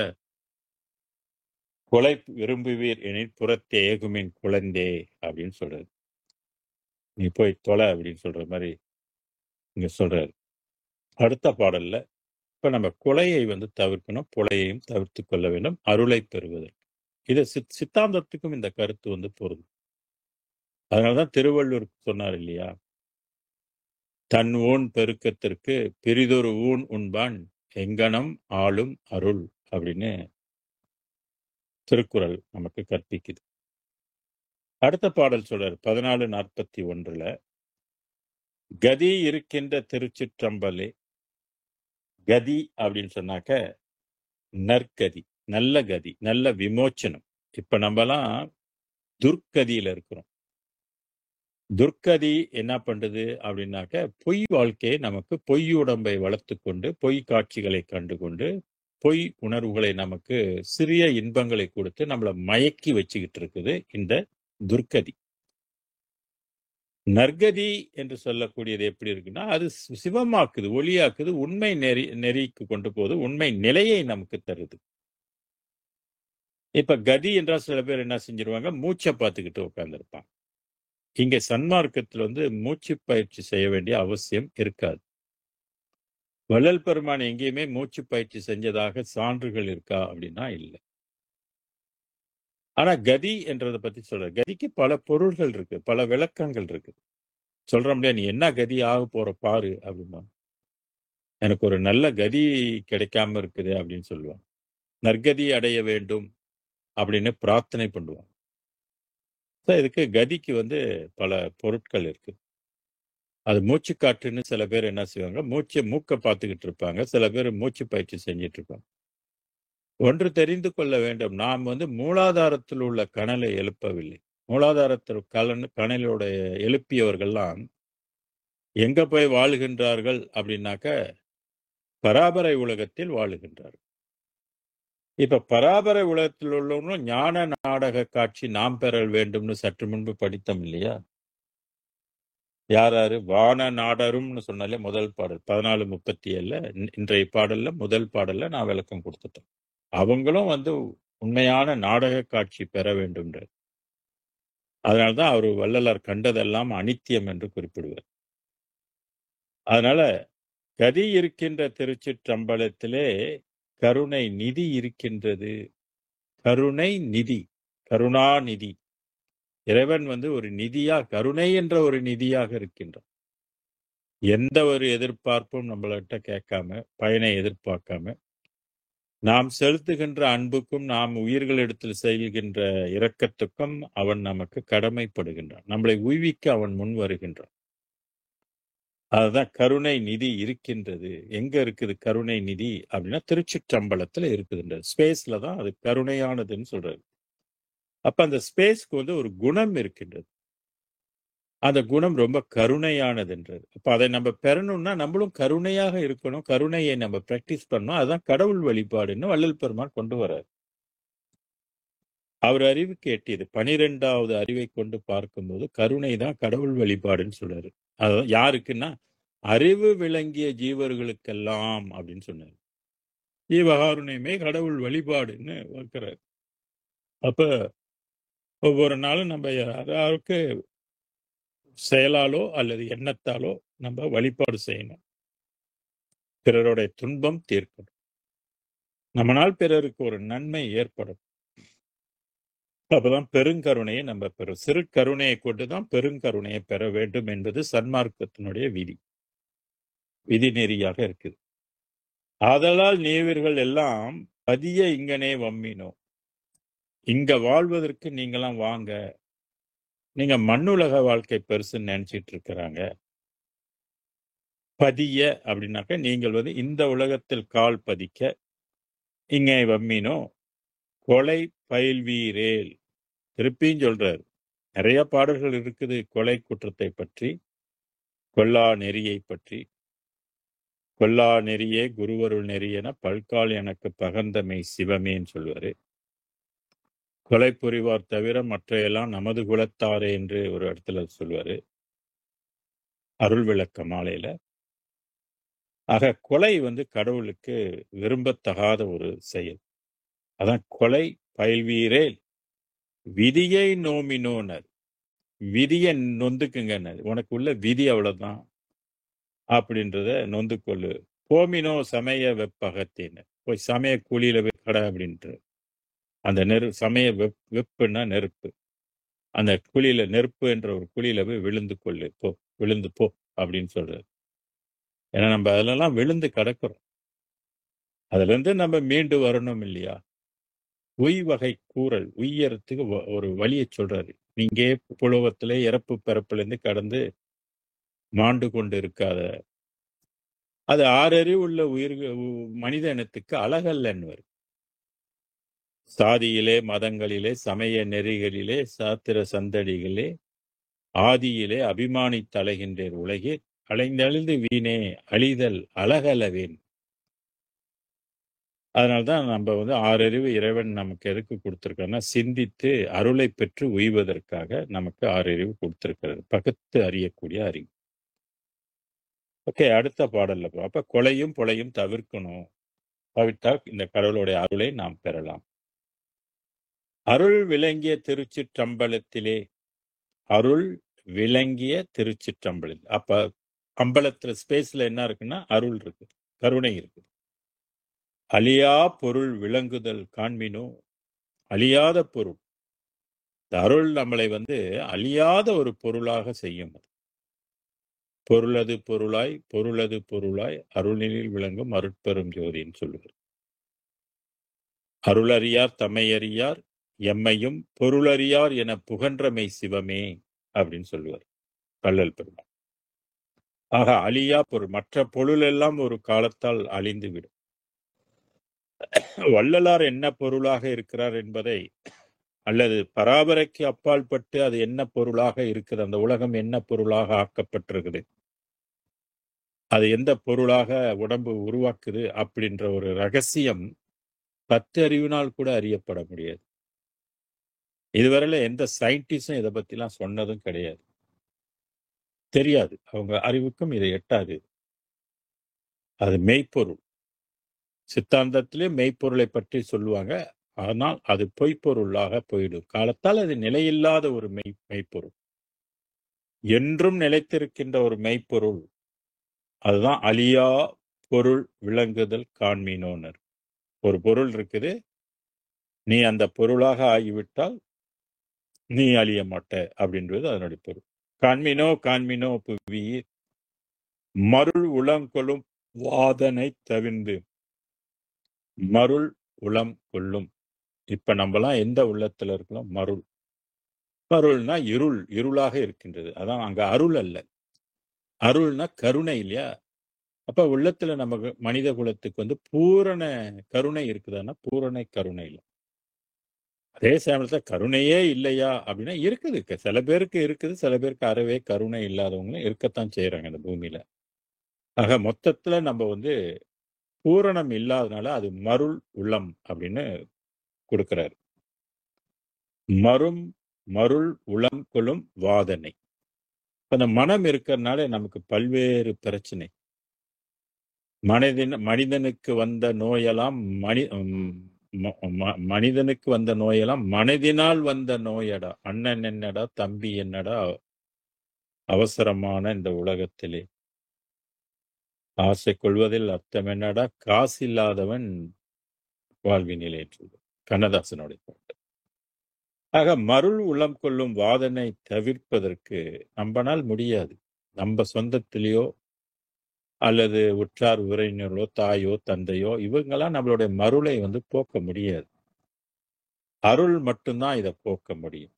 கொலை விரும்புவீர் எனில் புறத்தே ஏகுமின் குழந்தே அப்படின்னு சொல்றாரு. நீ போய் தொலை அப்படின்னு சொல்ற மாதிரி இங்க சொல்றாரு. அடுத்த பாடல்ல இப்ப நம்ம கொலையை வந்து தவிர்க்கணும், புலையையும் தவிர்த்து கொள்ள வேண்டும் அருளை பெறுவதற்கு. இது சித்தாந்தத்துக்கும் இந்த கருத்து வந்து பொருந்தும். அதனாலதான் திருவள்ளுவர் சொன்னார் இல்லையா, தன் ஊன் பெருக்கத்திற்கு பிரிதொரு ஊன் உண்பான் எங்கனம் ஆளும் அருள் அப்படின்னு திருக்குறள் நமக்கு கற்பிக்குது. அடுத்த பாடல் சொல்றாரு 1441 கதி இருக்கின்ற திருச்சிற்றம்பலே. கதி அப்படின்னு சொன்னாக்க நற்கதி, நல்ல கதி, நல்ல விமோச்சனம். இப்ப நம்மலாம் துர்க்கதியில இருக்கிறோம். துர்க்கதி என்ன பண்றது அப்படின்னாக்க பொய் வாழ்க்கையை நமக்கு பொய் உடம்பை வளர்த்து கொண்டு பொய் காட்சிகளை கண்டு கொண்டு பொய் உணர்வுகளை நமக்கு சிறிய இன்பங்களை கொடுத்து நம்மளை மயக்கி வச்சுக்கிட்டு இருக்குது இந்த துர்க்கதி. நற்கதி என்று சொல்லக்கூடியது எப்படி இருக்குன்னா அது சிவமாக்குது, ஒளியாக்குது, உண்மை நெறிக்கு கொண்டு போகுது, உண்மை நிலையை நமக்கு தருது. இப்ப கதி என்றால் சில பேர் என்ன செஞ்சிருவாங்க, மூச்சை பார்த்துக்கிட்டு உட்கார்ந்துருப்பாங்க. இங்க சன்மார்க்கத்தில் வந்து மூச்சு பயிற்சி செய்ய வேண்டிய அவசியம் இருக்காது. வள்ளல் பெருமான் எங்கேயுமே மூச்சு பயிற்சி செஞ்சதாக சான்றுகள் இருக்கா அப்படின்னா இல்லை. ஆனா கதி என்றதை பத்தி சொல்ற, கதிக்கு பல பொருள்கள் இருக்கு, பல விளக்கங்கள் இருக்கு. சொல்ற முடியாது, நீ என்ன கதி ஆக போற பாரு அப்படின்னா, எனக்கு ஒரு நல்ல கதி கிடைக்காம இருக்குது அப்படின்னு சொல்லுவான். நற்கதி அடைய வேண்டும் அப்படின்னு பிரார்த்தனை பண்ணுவான். இதுக்கு கதிக்கு பல பொருட்கள் இருக்கு. அது மூச்சு காற்றுன்னு சில பேர் என்ன செய்வாங்க, மூக்க பார்த்துக்கிட்டு இருப்பாங்க. சில பேர் மூச்சு பயிற்சி செஞ்சிட்டு இருப்பாங்க. ஒன்று தெரிந்து கொள்ள வேண்டும், நாம் மூலாதாரத்தில் உள்ள கனலை எழுப்பவில்லை. மூலாதாரத்தில் கனலுடைய எழுப்பியவர்கள்லாம் எங்க போய் வாழுகின்றார்கள் அப்படின்னாக்க, பராபரை உலகத்தில் வாழுகின்றார்கள். இப்ப பராபரை உலகத்தில் உள்ளவங்களும் ஞான நாடக காட்சி நாம் பெற வேண்டும்னு சற்று முன்பு படித்தோம் இல்லையா? யாராரு? வான நாடரும்னு சொன்னாலே முதல் பாடல் 14:37 இன்றைய பாடல்ல முதல் பாடல்ல நான் விளக்கம் கொடுத்துட்டேன். அவங்களும் உண்மையான நாடக காட்சி பெற வேண்டும். அதனால்தான் அவர் வள்ளலார் கண்டதெல்லாம் அனித்தியம் என்று குறிப்பிடுவார். அதனால கதி இருக்கின்ற திருச்சிற்றம்பலத்திலே கருணை நிதி இருக்கின்றது. கருணை நிதி, கருணாநிதி. இறைவன் ஒரு நிதியா, கருணை என்ற ஒரு நிதியாக இருக்கின்றான். எந்த ஒரு எதிர்பார்ப்பும் நம்மள்கிட்ட கேட்காம, பயனை எதிர்பார்க்காம, நாம் செலுத்துகின்ற அன்புக்கும் நாம் உயிர்களிடத்தில் செய்கின்ற இரக்கத்துக்கும் அவன் நமக்கு கடமைப்படுகின்றான். நம்மளை உய்விக்க அவன் முன் வருகின்றான். அதுதான் கருணை நிதி இருக்கின்றது. எங்க இருக்குது கருணை நிதி அப்படின்னா, திருச்சிற்றம்பலத்துல இருக்குதுன்றது. ஸ்பேஸ்ல தான் அது கருணையானதுன்னு சொல்றாரு. அப்ப அந்த ஸ்பேஸ்க்கு ஒரு குணம் இருக்கின்றது. அந்த குணம் ரொம்ப கருணையானதுன்றது. அப்ப அதை நம்ம பெறணும்னா நம்மளும் கருணையாக இருக்கணும். கருணையை நம்ம பிராக்டிஸ் பண்ணணும். அதுதான் கடவுள் வழிபாடுன்னு வள்ளல் பெருமான் கொண்டு வர்றார். அவர் அறிவுக்கு எட்டியது 12வது அறிவை கொண்டு பார்க்கும்போது கருணை தான் கடவுள் வழிபாடுன்னு சொல்றாரு. அதான் யாருக்குன்னா, அறிவு விளங்கிய ஜீவர்களுக்கெல்லாம் அப்படின்னு சொன்னார். ஜீவகாருண்யமே கடவுள் வழிபாடுன்னு வைக்கிறார். அப்ப ஒவ்வொரு நாளும் நம்ம யாராருக்கு செயலாலோ அல்லது எண்ணத்தாலோ நம்ம வழிபாடு செய்யணும். பிறருடைய துன்பம் தீர்க்கணும். நம்மளால் பிறருக்கு ஒரு நன்மை ஏற்படும். அப்பதான் பெருங்கருணையை நம்ம பெறும். சிறு கருணையை கொண்டுதான் பெருங்கருணையை பெற வேண்டும் என்பது சன்மார்க்கத்தினுடைய விதி நெறியாக இருக்குது. ஆதலால் நீவர்கள் எல்லாம் பதிய இங்கனே வம்மினோ, இங்க வாழ்வதற்கு நீங்களாம் வாங்க. நீங்க மண்ணுலக வாழ்க்கை பெருசுன்னு நினைச்சிட்டு இருக்கிறாங்க. பதிய அப்படின்னாக்க நீங்கள் இந்த உலகத்தில் கால் பதிக்க, இங்கே வம்மினோ கொலை பயில்வீரேல். திருப்பியும் சொல்றாரு, நிறைய பாடல்கள் இருக்குது கொலை குற்றத்தை பற்றி, கொல்லா நெறியை பற்றி. கொல்லா நெறியே குருவருள் நெறியென பல்கால் எனக்கு பகந்தமை சிவமேன்னு சொல்வாரு. கொலை புரிவார் தவிர மற்றையெல்லாம் நமது குலத்தாரே என்று ஒரு இடத்துல சொல்வாரு, அருள் விளக்க மாலையில. ஆக கொலை கடவுளுக்கு விரும்பத்தகாத ஒரு செயல். அதான் கொலை பயில்வீரேல் விதியை நோமினோனர். விதியை நொந்துக்குங்க, உனக்கு உள்ள விதி அவ்வளவுதான் அப்படின்றத நொந்து கொள்ளு. போமினோ சமய வெப்பகத்தின்னு, போய் சமய கூலியில கடை அப்படின்ற அந்த சமய வெப்புன்னா நெருப்பு. அந்த குழியில நெருப்பு என்ற ஒரு குழியில போய் விழுந்து கொள்ளு, போ விழுந்து போ அப்படின்னு சொல்றாரு. ஏன்னா நம்ம அதுலலாம் விழுந்து கிடக்கிறோம். அதுல இருந்து நம்ம மீண்டு வரணும் இல்லையா? உய் வகை கூறல், உய்யறதுக்கு ஒரு வழியை சொல்றாரு. நீங்க புலவத்திலே இறப்பு பிறப்புல இருந்து கடந்து மாண்டு கொண்டு இருக்காத, அது ஆறறிவு உள்ள மனித இனத்துக்கு அழகல்லன்னு. சாதியிலே, மதங்களிலே, சமய நெறிகளிலே, சாத்திர சந்தடிகளே, ஆதியிலே அபிமானித்து அலைகின்றேர் உலகே, அலைந்தழிந்து வீணே அழிதல் அழகலவேன். அதனால்தான் நம்ம ஆறறிவு இறைவன் நமக்கு எதுக்கு கொடுத்திருக்காருன்னா, சிந்தித்து அருளை பெற்று உய்வதற்காக நமக்கு ஆறறிவு கொடுத்திருக்கிறது, பகுத்து அறியக்கூடிய அறிவு. ஓகே, அடுத்த பாடல்ல அப்ப கொலையும் பொலையும் தவிர்க்கணும். தவிர்த்தால் இந்த கடவுளுடைய அருளை நாம் பெறலாம். அருள் விளங்கிய திருச்சிற்றம்பலத்திலே, அருள் விளங்கிய திருச்சிற்றம்பலம். அப்ப அம்பலத்துல ஸ்பேஸ்ல என்ன இருக்குன்னா அருள் இருக்கு. கருணை இருக்குது. அழியா பொருள் விளங்குதல் காண்மினோ, அழியாத பொருள். இந்த அருள் நம்மளை அழியாத ஒரு பொருளாக செய்யும். பொருளது பொருளாய் பொருளது பொருளாய் அருளினில் விளங்கும் அருட்பெரும் ஜோதின்னு சொல்லுவார். அருளறியார் தம்மையறியார் எம்மையும் பொருளறியார் என புகன்றமை சிவமே அப்படின்னு சொல்லுவார் வள்ளல் பெருமான். ஆக அழியா பொருள், மற்ற பொருள் எல்லாம் ஒரு காலத்தால் அழிந்து விடும். வள்ளலார் என்ன பொருளாக இருக்கிறார் என்பதை, அல்லது பராபரைக்கு அப்பால் பட்டு அது என்ன பொருளாக இருக்குது, அந்த உலகம் என்ன பொருளாக ஆக்கப்பட்டிருக்குது, அது எந்த பொருளாக உடம்பு உருவாக்குது அப்படின்ற ஒரு ரகசியம் 10 அறிவினால் கூட அறியப்பட முடியாது. இதுவரையில எந்த சயின்டிஸ்டும் இதை பத்திலாம் சொன்னதும் கிடையாது, தெரியாது. அவங்க அறிவுக்கும் இதை எட்டாது. அது மெய்ப்பொருள். சித்தாந்தத்திலே மெய்ப்பொருளை பற்றி சொல்லுவாங்க. ஆனால் அது பொய்ப்பொருளாக போயிடும். காலத்தால் அது நிலையில்லாத ஒரு மெய்ப்பொருள், என்றும் நிலைத்திருக்கின்ற ஒரு மெய்ப்பொருள். அதுதான் அழியா பொருள் விளங்குதல் காண்மினோனர். ஒரு பொருள் இருக்குது, நீ அந்த பொருளாக ஆகிவிட்டால் நீ அழிய மாட்ட அப்படின்றது அதனுடைய பொருள். காண்மினோ காண்மினோ புவியீர் மருள் உளம் கொள்ளும் வாதனை தவிர்ந்து. மருள் உளம் கொள்ளும். இப்ப நம்மலாம் எந்த உள்ளத்துல இருக்கலாம்? மருள். மருள்னா இருள், இருளாக இருக்கின்றது. அதான் அங்க அருள் அல்ல. அருள்னா கருணை இல்லையா? அப்ப உள்ளத்துல நமக்கு மனித குலத்துக்கு பூரண கருணை இருக்குதான்னா பூரண கருணை இல்லை. அதே சமயத்துல கருணையே இல்லையா அப்படின்னா இருக்குது. சில பேருக்கு இருக்குது, சில பேருக்கு அறவே கருணை இல்லாதவங்களும் இருக்கத்தான் செய்யறாங்க இந்த பூமியில. ஆக மொத்தத்துல நம்ம பூரணம் இல்லாதனால அது மருள் உள்ளம் அப்படின்னு கொடுக்கிறாரு. மருள் உளம் கொள்ளும் வாதனை. அந்த மனம் இருக்கிறதுனால நமக்கு பல்வேறு பிரச்சனை. மனிதனுக்கு வந்த நோயெல்லாம் மனிதனுக்கு வந்த நோயெல்லாம் மனதினால் வந்த நோயடா. அண்ணன் என்னடா, தம்பி என்னடா அவசரமான இந்த உலகத்திலே. ஆசை கொள்வதில் அர்த்தம் என்னடா, காசு இல்லாதவன் வாழ்வினிலே. கண்ணதாசனுடைய பாட்டு. ஆக மருள் உளம் கொள்ளும் வாதனை தவிர்ப்பதற்கு நம்மனால் முடியாது. நம்ம சொந்தத்திலேயோ அல்லது உற்றார் உறவினர்களோ, தாயோ தந்தையோ, இவங்கெல்லாம் நம்மளுடைய மருளை போக்க முடியாது. அருள் மட்டும்தான் இதை போக்க முடியும்.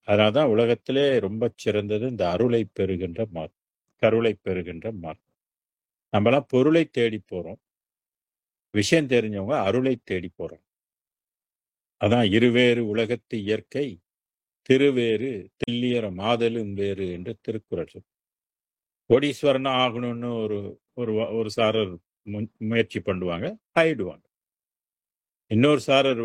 அதனால்தான் உலகத்திலே ரொம்ப சிறந்தது இந்த அருளை பெறுகின்ற மார்க்கம், கருளை பெறுகின்ற மார்க்கம். நம்மளாம் பொருளை தேடி போறோம், விஷயம் தெரிஞ்சவங்க அருளை தேடி போறோம். அதான் இருவேறு உலகத்து இயற்கை திருவேறு தில்லியற மாதலும் வேறு என்று திருக்குறள் சொல். கோடீஸ்வரனா ஆகணும்னு ஒரு சாரர் முயற்சி பண்ணுவாங்க, ஆயிடுவாங்க. இன்னொரு சாரர்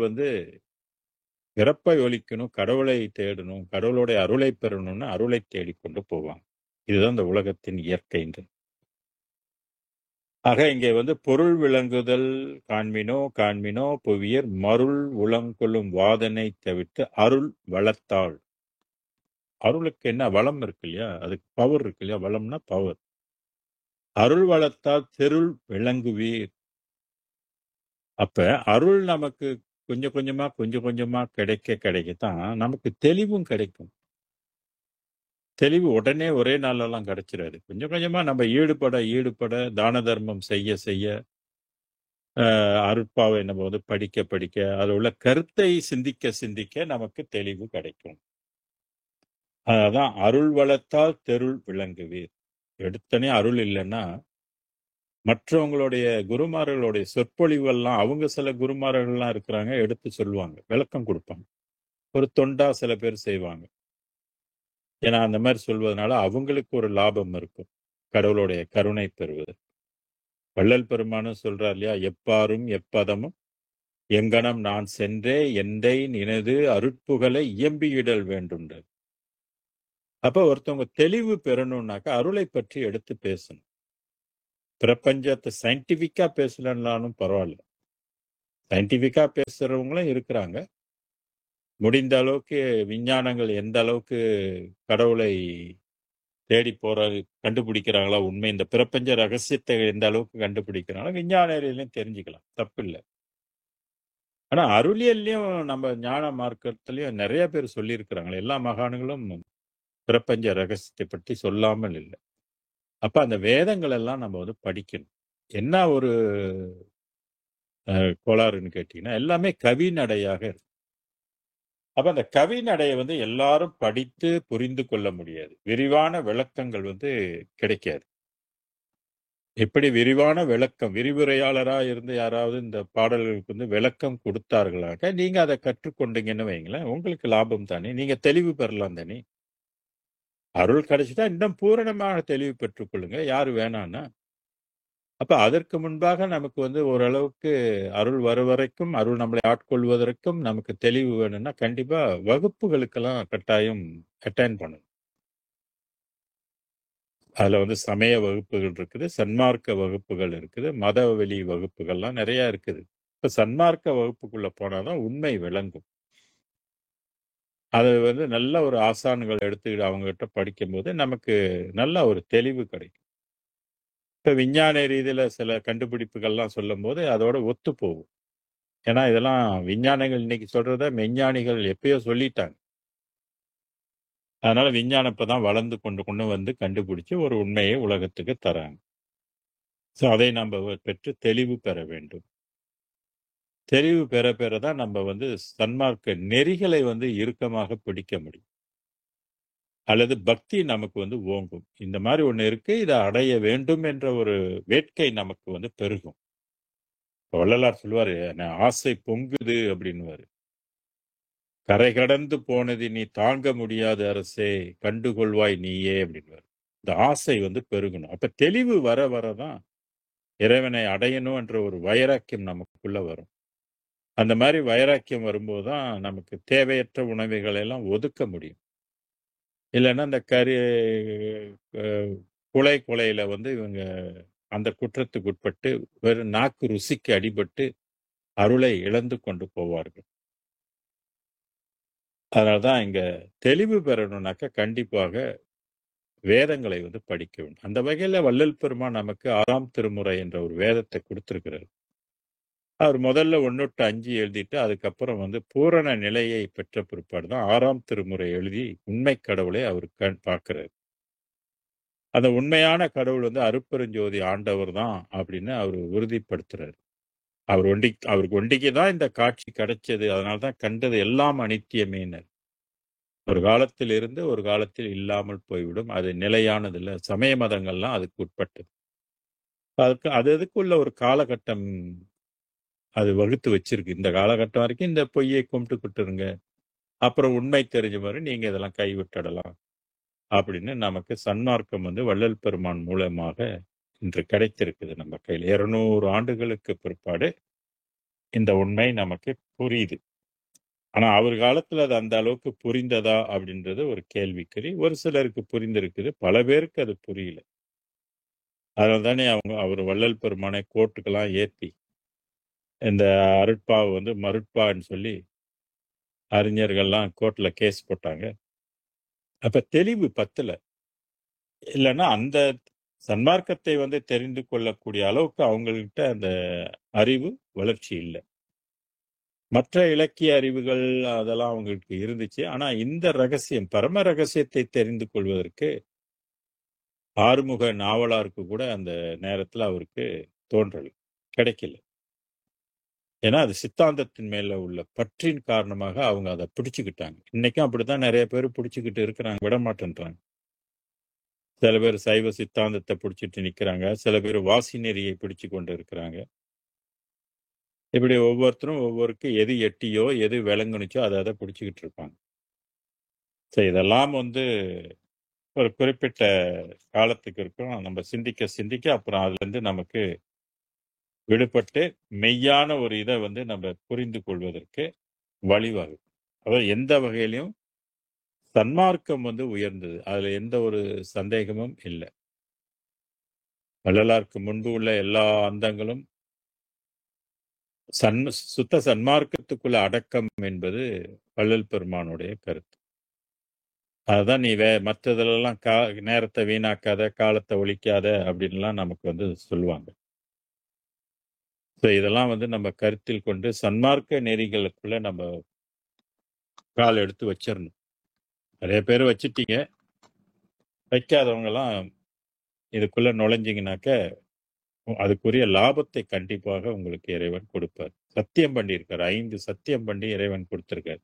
பிறப்பை ஒழிக்கணும், கடவுளை தேடணும், கடவுளுடைய அருளை பெறணும்னு அருளை தேடிக்கொண்டு போவாங்க. இதுதான் இந்த உலகத்தின் இயற்கை. ஆக இங்கே பொருள் விளங்குதல் காண்மினோ புவியர் மருள் உளங்கொள்ளும் வாதனை தவிர்த்து அருள் வளத்தாள். அருளுக்கு என்ன வளம் இருக்கு இல்லையா, அதுக்கு பவர் இருக்கு இல்லையா. வளம்னா பவர். அருள் வளத்தால் தெருள் விளங்குவீர். அப்ப அருள் நமக்கு கொஞ்சம் கொஞ்சமா கிடைக்கத்தான் நமக்கு தெளிவும் கிடைக்கும். தெளிவு உடனே ஒரே நாளெல்லாம் கிடைச்சிடாது. கொஞ்சம் கொஞ்சமா நம்ம ஈடுபட தான தர்மம் செய்ய அருட்பாவை நம்ம படிக்க அதில் உள்ள கருத்தை சிந்திக்க நமக்கு தெளிவு கிடைக்கும். அதான் அருள் வளத்தால் தெருள் விளங்குவீர். எடுத்தனே அருள் இல்லைன்னா மற்றவங்களுடைய குருமார்களுடைய சொற்பொழிவெல்லாம், அவங்க சில குருமார்கள்லாம் இருக்கிறாங்க, எடுத்து சொல்லுவாங்க, விளக்கம் கொடுப்பாங்க. ஒரு தொண்டா சில பேர் செய்வாங்க. ஏன்னா அந்த மாதிரி சொல்வதனால அவங்களுக்கு ஒரு லாபம் இருக்கும், கடவுளுடைய கருணை பெறுவது. வள்ளல் பெருமானும் சொல்றார் இல்லையா, எப்பாரும் எப்பதமும் எங்கனம் நான் சென்றே எந்தை நினது அருட்புகழை இயம்பியிடல் வேண்டும். அப்ப ஒருத்தவங்க தெளிவு பெறணும்னாக்கா அருளை பற்றி எடுத்து பேசணும். பிரபஞ்சத்தை சயின்டிபிக்கா பேசலன்னாலும் பரவாயில்ல, சயின்டிபிக்கா பேசுறவங்களும் இருக்கிறாங்க. முடிந்த அளவுக்கு விஞ்ஞானங்கள் எந்த அளவுக்கு கடவுளை தேடி போற கண்டுபிடிக்கிறாங்களா உண்மை, இந்த பிரபஞ்ச ரகசியத்தை எந்த அளவுக்கு கண்டுபிடிக்கிறாங்களோ விஞ்ஞான ரீதியிலும் தெரிஞ்சுக்கலாம், தப்பில்ல. ஆனா அருளியல்லயும் நம்ம ஞான மார்க்கத்திலயும் நிறைய பேர் சொல்லியிருக்கிறாங்களே, எல்லா மகான்களும் பிரபஞ்ச ரகசியத்தை பற்றி சொல்லாமல் இல்ல. அப்ப அந்த வேதங்கள் எல்லாம் நம்ம வந்து படிக்கணும். என்ன ஒரு கோளாறுன்னு கேட்டீங்கன்னா, எல்லாமே கவிநடையாக இருக்கு. அப்ப அந்த கவிநடைய வந்து எல்லாரும் படித்து புரிந்து கொள்ள முடியாது. விரிவான விளக்கங்கள் வந்து கிடைக்காது. எப்படி விரிவான விளக்கம், விரிவுரையாளரா இருந்து யாராவது இந்த பாடல்களுக்கு வந்து விளக்கம் குடுத்தார்களாக, நீங்க அத கற்றுக்கொண்டீங்கன்னு வையுங்களேன், உங்களுக்கு லாபம் தானே! நீங்க தெளிவு பெறலாம் தானே! அருள் கிடைச்சுட்டா இன்னும் பூரணமாக தெளிவு பெற்றுக் கொள்ளுங்க. யாரு வேணான்னா? அப்ப அதற்கு முன்பாக நமக்கு வந்து ஓரளவுக்கு அருள் வரைக்கும், அருள் நம்மளை ஆட்கொள்வதற்கும் நமக்கு தெளிவு வேணும்னா, கண்டிப்பா வகுப்புகளுக்கெல்லாம் கட்டாயம் அட்டெண்ட் பண்ணணும். அதுல வந்து சமய வகுப்புகள் இருக்குது, சன்மார்க்க வகுப்புகள் இருக்குது, மதவெளி வகுப்புகள்லாம் நெறைய இருக்குது. இப்ப சன்மார்க்க வகுப்புக்குள்ள போனா தான் உண்மை விளங்கும். அது வந்து நல்ல ஒரு ஆசான்கள் எடுத்துக்கிட்டு அவங்ககிட்ட படிக்கும்போது, நமக்கு நல்ல ஒரு தெளிவு கிடைக்கும். இப்ப விஞ்ஞான ரீதியில சில கண்டுபிடிப்புகள்லாம் சொல்லும்போது, அதோட ஒத்துப்போகும். ஏன்னா, இதெல்லாம் விஞ்ஞானிகள் இன்னைக்கு சொல்றத மெஞ்ஞானிகள் எப்பயோ சொல்லிட்டாங்க. அதனால விஞ்ஞானம் இப்ப தான் வளர்ந்து கொண்டு கொண்டு வந்து கண்டுபிடிச்சு ஒரு உண்மையை உலகத்துக்கு தராங்க. ஸோ அதை நம்ப பெற்று தெளிவு பெற வேண்டும். தெளிவு பெற பெற தான் நம்ம வந்து சன்மார்க்க நெறிகளை வந்து இறுக்கமாக பிடிக்க முடியும். அல்லது பக்தி நமக்கு வந்து ஓங்கும். இந்த மாரி ஒண்ணு இருக்கு. இத அடைய வேண்டும் என்ற ஒரு வேட்கை நமக்கு வந்து பெருகும். வள்ளலார் சொல்லுவாரு, ஆசை பொங்குது" அப்படின்னுவாரு. "கரை கடந்து போனது நீ தாங்க முடியாது அரசே, கண்டுகொள்வாய் நீயே" அப்படின்னுவாரு. இந்த ஆசை வந்து பெருகணும். அப்ப தெளிவு வர வர தான் இறைவனை அடையணும் என்ற ஒரு வைராக்கியம் நமக்குள்ள வரும். அந்த மாரி வைராக்கியம் வரும்போது தான் நமக்கு தேவையற்ற உணவுகளை எல்லாம் ஒதுக்க முடியும். இல்லன்னா இந்த அ கொலையில வந்து இவங்க அந்த குற்றத்துக்கு உட்பட்டு வெறும் நாக்கு ருசிக்கு அடிபட்டு அருளை இழந்து கொண்டு போவார்கள். அதனால தான் இங்க தெளிவு பெறணும்னாக்க கண்டிப்பாக வேதங்களை வந்து படிக்க வேண்டும். அந்த வகையில வள்ளல் பெருமான் நமக்கு 6ஆம் திருமுறை என்ற ஒரு வேதத்தை குடுத்திருக்கிறார். அவர் முதல்ல 1 to 5 எழுதிட்டு, அதுக்கப்புறம் வந்து பூரண நிலையை பெற்ற பிற்பாடு தான் 6ஆம் திருமுறை எழுதி உண்மை கடவுளை அவர் பார்க்கிறார். அந்த உண்மையான கடவுள் வந்து அருட்பெருஞ்சோதி ஆண்டவர் தான் அப்படின்னு அவரு உறுதிப்படுத்துறாரு. அவருக்கு ஒண்டிக்கு தான் இந்த காட்சி கிடைச்சது. அதனால தான் கண்டது எல்லாம் அனித்தியமேன்னாரு. ஒரு காலத்தில் இருந்து ஒரு காலத்தில் இல்லாமல் போய்விடும். அது நிலையானதில்ல. சமய மதங்கள்லாம் அதுக்கு உட்பட்டது. அது அதுக்குள்ள ஒரு காலகட்டம் அது வகுத்து வச்சிருக்கு. இந்த காலகட்டம் வரைக்கும் இந்த பொய்யை கும்பிட்டுக்கிட்டு இருங்க. அப்புறம் உண்மை தெரிஞ்ச மாரி நீங்க இதெல்லாம் கைவிட்டுடலாம். அப்படின்னு நமக்கு சன்மார்க்கம் வந்து வள்ளல் பெருமான் மூலமாக இன்று கிடைத்திருக்குது நம்ம கையில. 200 ஆண்டுகளுக்கு பிற்பாடு இந்த உண்மை நமக்கு புரியுது. ஆனா அவர் காலத்துல அது அந்த அளவுக்கு புரிந்ததா அப்படின்றது ஒரு கேள்விக்குறி. ஒரு சிலருக்கு புரிந்திருக்குது. பல பேருக்கு அது புரியல. அதனால தானே அவர் வள்ளல் பெருமானை கோர்ட்டுக்கெல்லாம் ஏத்தி, இந்த அருட்பாவ வந்து மருட்பான்னு சொல்லி அறிஞர்கள்லாம் கோர்ட்ல கேஸ் போட்டாங்க. அப்ப தெளிவு பத்தல. இல்லன்னா அந்த சன்மார்க்கத்தை வந்து தெரிந்து கொள்ளக்கூடிய அளவுக்கு அவங்கள்ட்ட அந்த அறிவு, வளர்ச்சி இல்ல. மற்ற இலக்கிய அறிவுகள் அதெல்லாம் அவங்களுக்கு இருந்துச்சு. ஆனா இந்த ரகசியம், பரம ரகசியத்தை தெரிந்து கொள்வதற்கு ஆறுமுக நாவலாருக்கு கூட அந்த நேரத்துல அவருக்கு தோன்றல. கிடைக்கல. ஏன்னா, அது சித்தாந்தத்தின் மேல உள்ள பற்றின் காரணமாக அவங்க அத பிடிச்சுக்கிட்டாங்க. இன்னைக்கும் அப்படித்தான் நெறைய பேர் பிடிச்சுக்கிட்டு இருக்கிறாங்க. விடமாட்டேன்றாங்க. சில பேர் சைவ சித்தாந்தத்த பிடிச்சிட்டு நிக்கிறாங்க. சில பேர் வாசி நெறியை பிடிச்சு கொண்டு இருக்கிறாங்க. இப்படி ஒவ்வொருத்தரும் ஒவ்வொருக்கு எது எட்டியோ, எது விளங்குனுச்சோ அத அத பிடிச்சுக்கிட்டு இருப்பாங்க. இதெல்லாம் வந்து ஒரு குறிப்பிட்ட காலத்துக்கு இருக்கும். நம்ம சிந்திக்க சிந்திக்க அப்புறம் அதுலருந்து நமக்கு விடுபட்டு, மெய்யான ஒரு இத வந்து நம்ம புரிந்து கொள்வதற்கு வழிவகுக்கும். அதாவது எந்த வகையிலயும் சன்மார்க்கம் வந்து உயர்ந்தது. அதுல எந்த ஒரு சந்தேகமும் இல்ல. வள்ளலாருக்கு முன்பு உள்ள எல்லா அந்தங்களும் சுத்த சன்மார்க்கத்துக்குள்ள அடக்கம் என்பது வள்ளல் பெருமானுடைய கருத்து. அதுதான் நீ மற்றதுலலாம் நேரத்தை வீணாக்காத, காலத்தை ஒழிக்காத அப்படின்லாம் நமக்கு வந்து சொல்லுவாங்க. ஸோ இதெல்லாம் வந்து நம்ம கருத்தில் கொண்டு சன்மார்க்க நெறிகளுக்குள்ள நம்ம கால் எடுத்து வச்சிரணும். நிறைய பேர் வச்சுட்டீங்க. வைக்காதவங்கலாம் இதுக்குள்ள நுழைஞ்சீங்கனாக்க, அதுக்குரிய லாபத்தை கண்டிப்பாக உங்களுக்கு இறைவன் கொடுப்பார். சத்தியம் பண்ணியிருக்கார். 5 சத்தியம் பண்ணி இறைவன் கொடுத்திருக்கார்.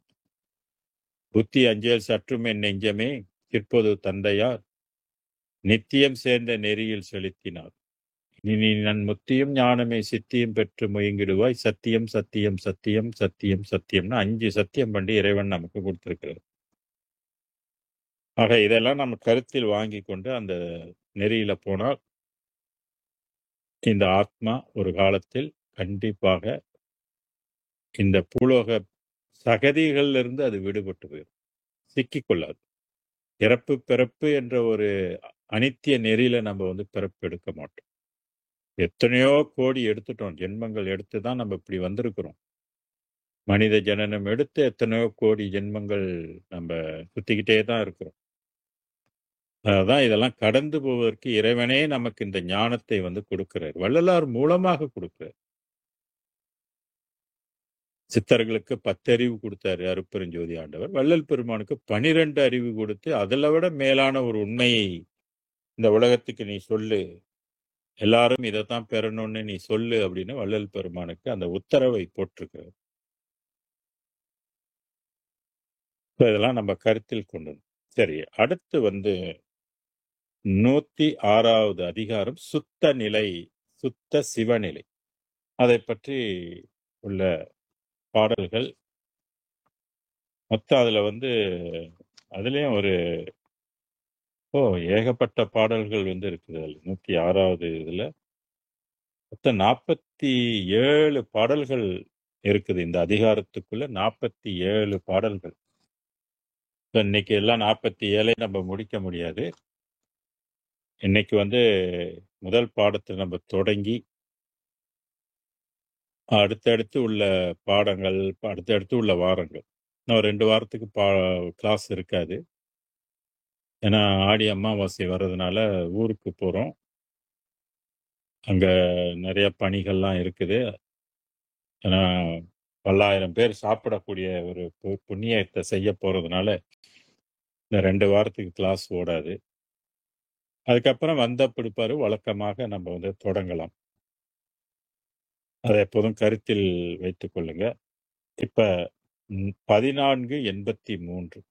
புத்தி அஞ்சேல் சற்றும் என் நெஞ்சமே சிற்பொது தந்தையார் நித்தியம் சேர்ந்த நெறியில் செலுத்தினார். இனி நன் முத்தியும் ஞானமே சித்தியும் பெற்று முயங்கிடுவாய் சத்தியம் சத்தியம் சத்தியம் சத்தியம் சத்தியம்னு 5 சத்தியம் பண்ணி இறைவன் நமக்கு கொடுத்திருக்கிறார். ஆக இதெல்லாம் நம்ம கருத்தில் வாங்கி கொண்டு அந்த நெறியில போனால் இந்த ஆத்மா ஒரு காலத்தில் கண்டிப்பாக இந்த பூலோக சகதிகள்ல இருந்து அது விடுபட்டு போயிடும். சிக்கிக்கொள்ளாது. இறப்பு பிறப்பு என்ற ஒரு அனித்திய நெறியில நம்ம வந்து பிறப்பு எடுக்க மாட்டோம். எத்தனையோ கோடி எடுத்துட்டோம். ஜென்மங்கள் எடுத்து தான் நம்ம இப்படி வந்திருக்கிறோம். மனித ஜனனம் எடுத்து எத்தனையோ கோடி ஜென்மங்கள் நம்ம சுத்திக்கிட்டே தான் இருக்கிறோம். அதான் இதெல்லாம் கடந்து போவதற்கு இறைவனே நமக்கு இந்த ஞானத்தை வந்து கொடுக்கிறார். வள்ளலார் மூலமாக கொடுக்கிறார். சித்தர்களுக்கு 10 அறிவு கொடுத்தாரு அருட்பெருஞ்சோதி ஆண்டவர். வள்ளல் பெருமானுக்கு 12 அறிவு கொடுத்து அதில விட மேலான ஒரு உண்மையை இந்த உலகத்துக்கு நீ சொல்லு. எல்லாரும் இதைத்தான் பெறணும்னு நீ சொல்லு அப்படின்னு வள்ளல் பெருமானுக்கு அந்த உத்தரவை போட்டிருக்கிறார். இதெல்லாம் நம்ம கருத்தில் கொண்டணும். சரி, அடுத்து வந்து 106வது அதிகாரம் சுத்த நிலை, சுத்த சிவநிலை. அதை பற்றி உள்ள பாடல்கள் மொத்தம் அதுல வந்து அதுலயும் ஒரு ஏகப்பட்ட பாடல்கள் வந்து இருக்குது. அதுல 106வது இதுல மொத்தம் 47 பாடல்கள் இருக்குது. இந்த அதிகாரத்துக்குள்ள 47 பாடல்கள். இன்னைக்கு எல்லாம் 47 நம்ம முடிக்க முடியாது. இன்னைக்கு வந்து முதல் பாடத்தை நம்ம தொடங்கி அடுத்தடுத்து உள்ள பாடங்கள், அடுத்தடுத்து உள்ள வாரங்கள். இன்னும் 2 வாரத்துக்கு கிளாஸ் இருக்காது. ஏன்னா ஆடி அமாவாசை வர்றதுனால ஊருக்கு போறோம். அங்க நிறைய பணிகள்லாம் இருக்குது. ஏன்னா பல்லாயிரம் பேர் சாப்பிடக்கூடிய ஒரு புண்ணியத்தை செய்ய போறதுனால இந்த 2 வாரத்துக்கு கிளாஸ் ஓடாது. அதுக்கப்புறம் வந்த பிற்பாடு வழக்கமாக நம்ம வந்து தொடங்கலாம். அதை எப்போதும் கருத்தில் வைத்துக் கொள்ளுங்க. இப்ப 1483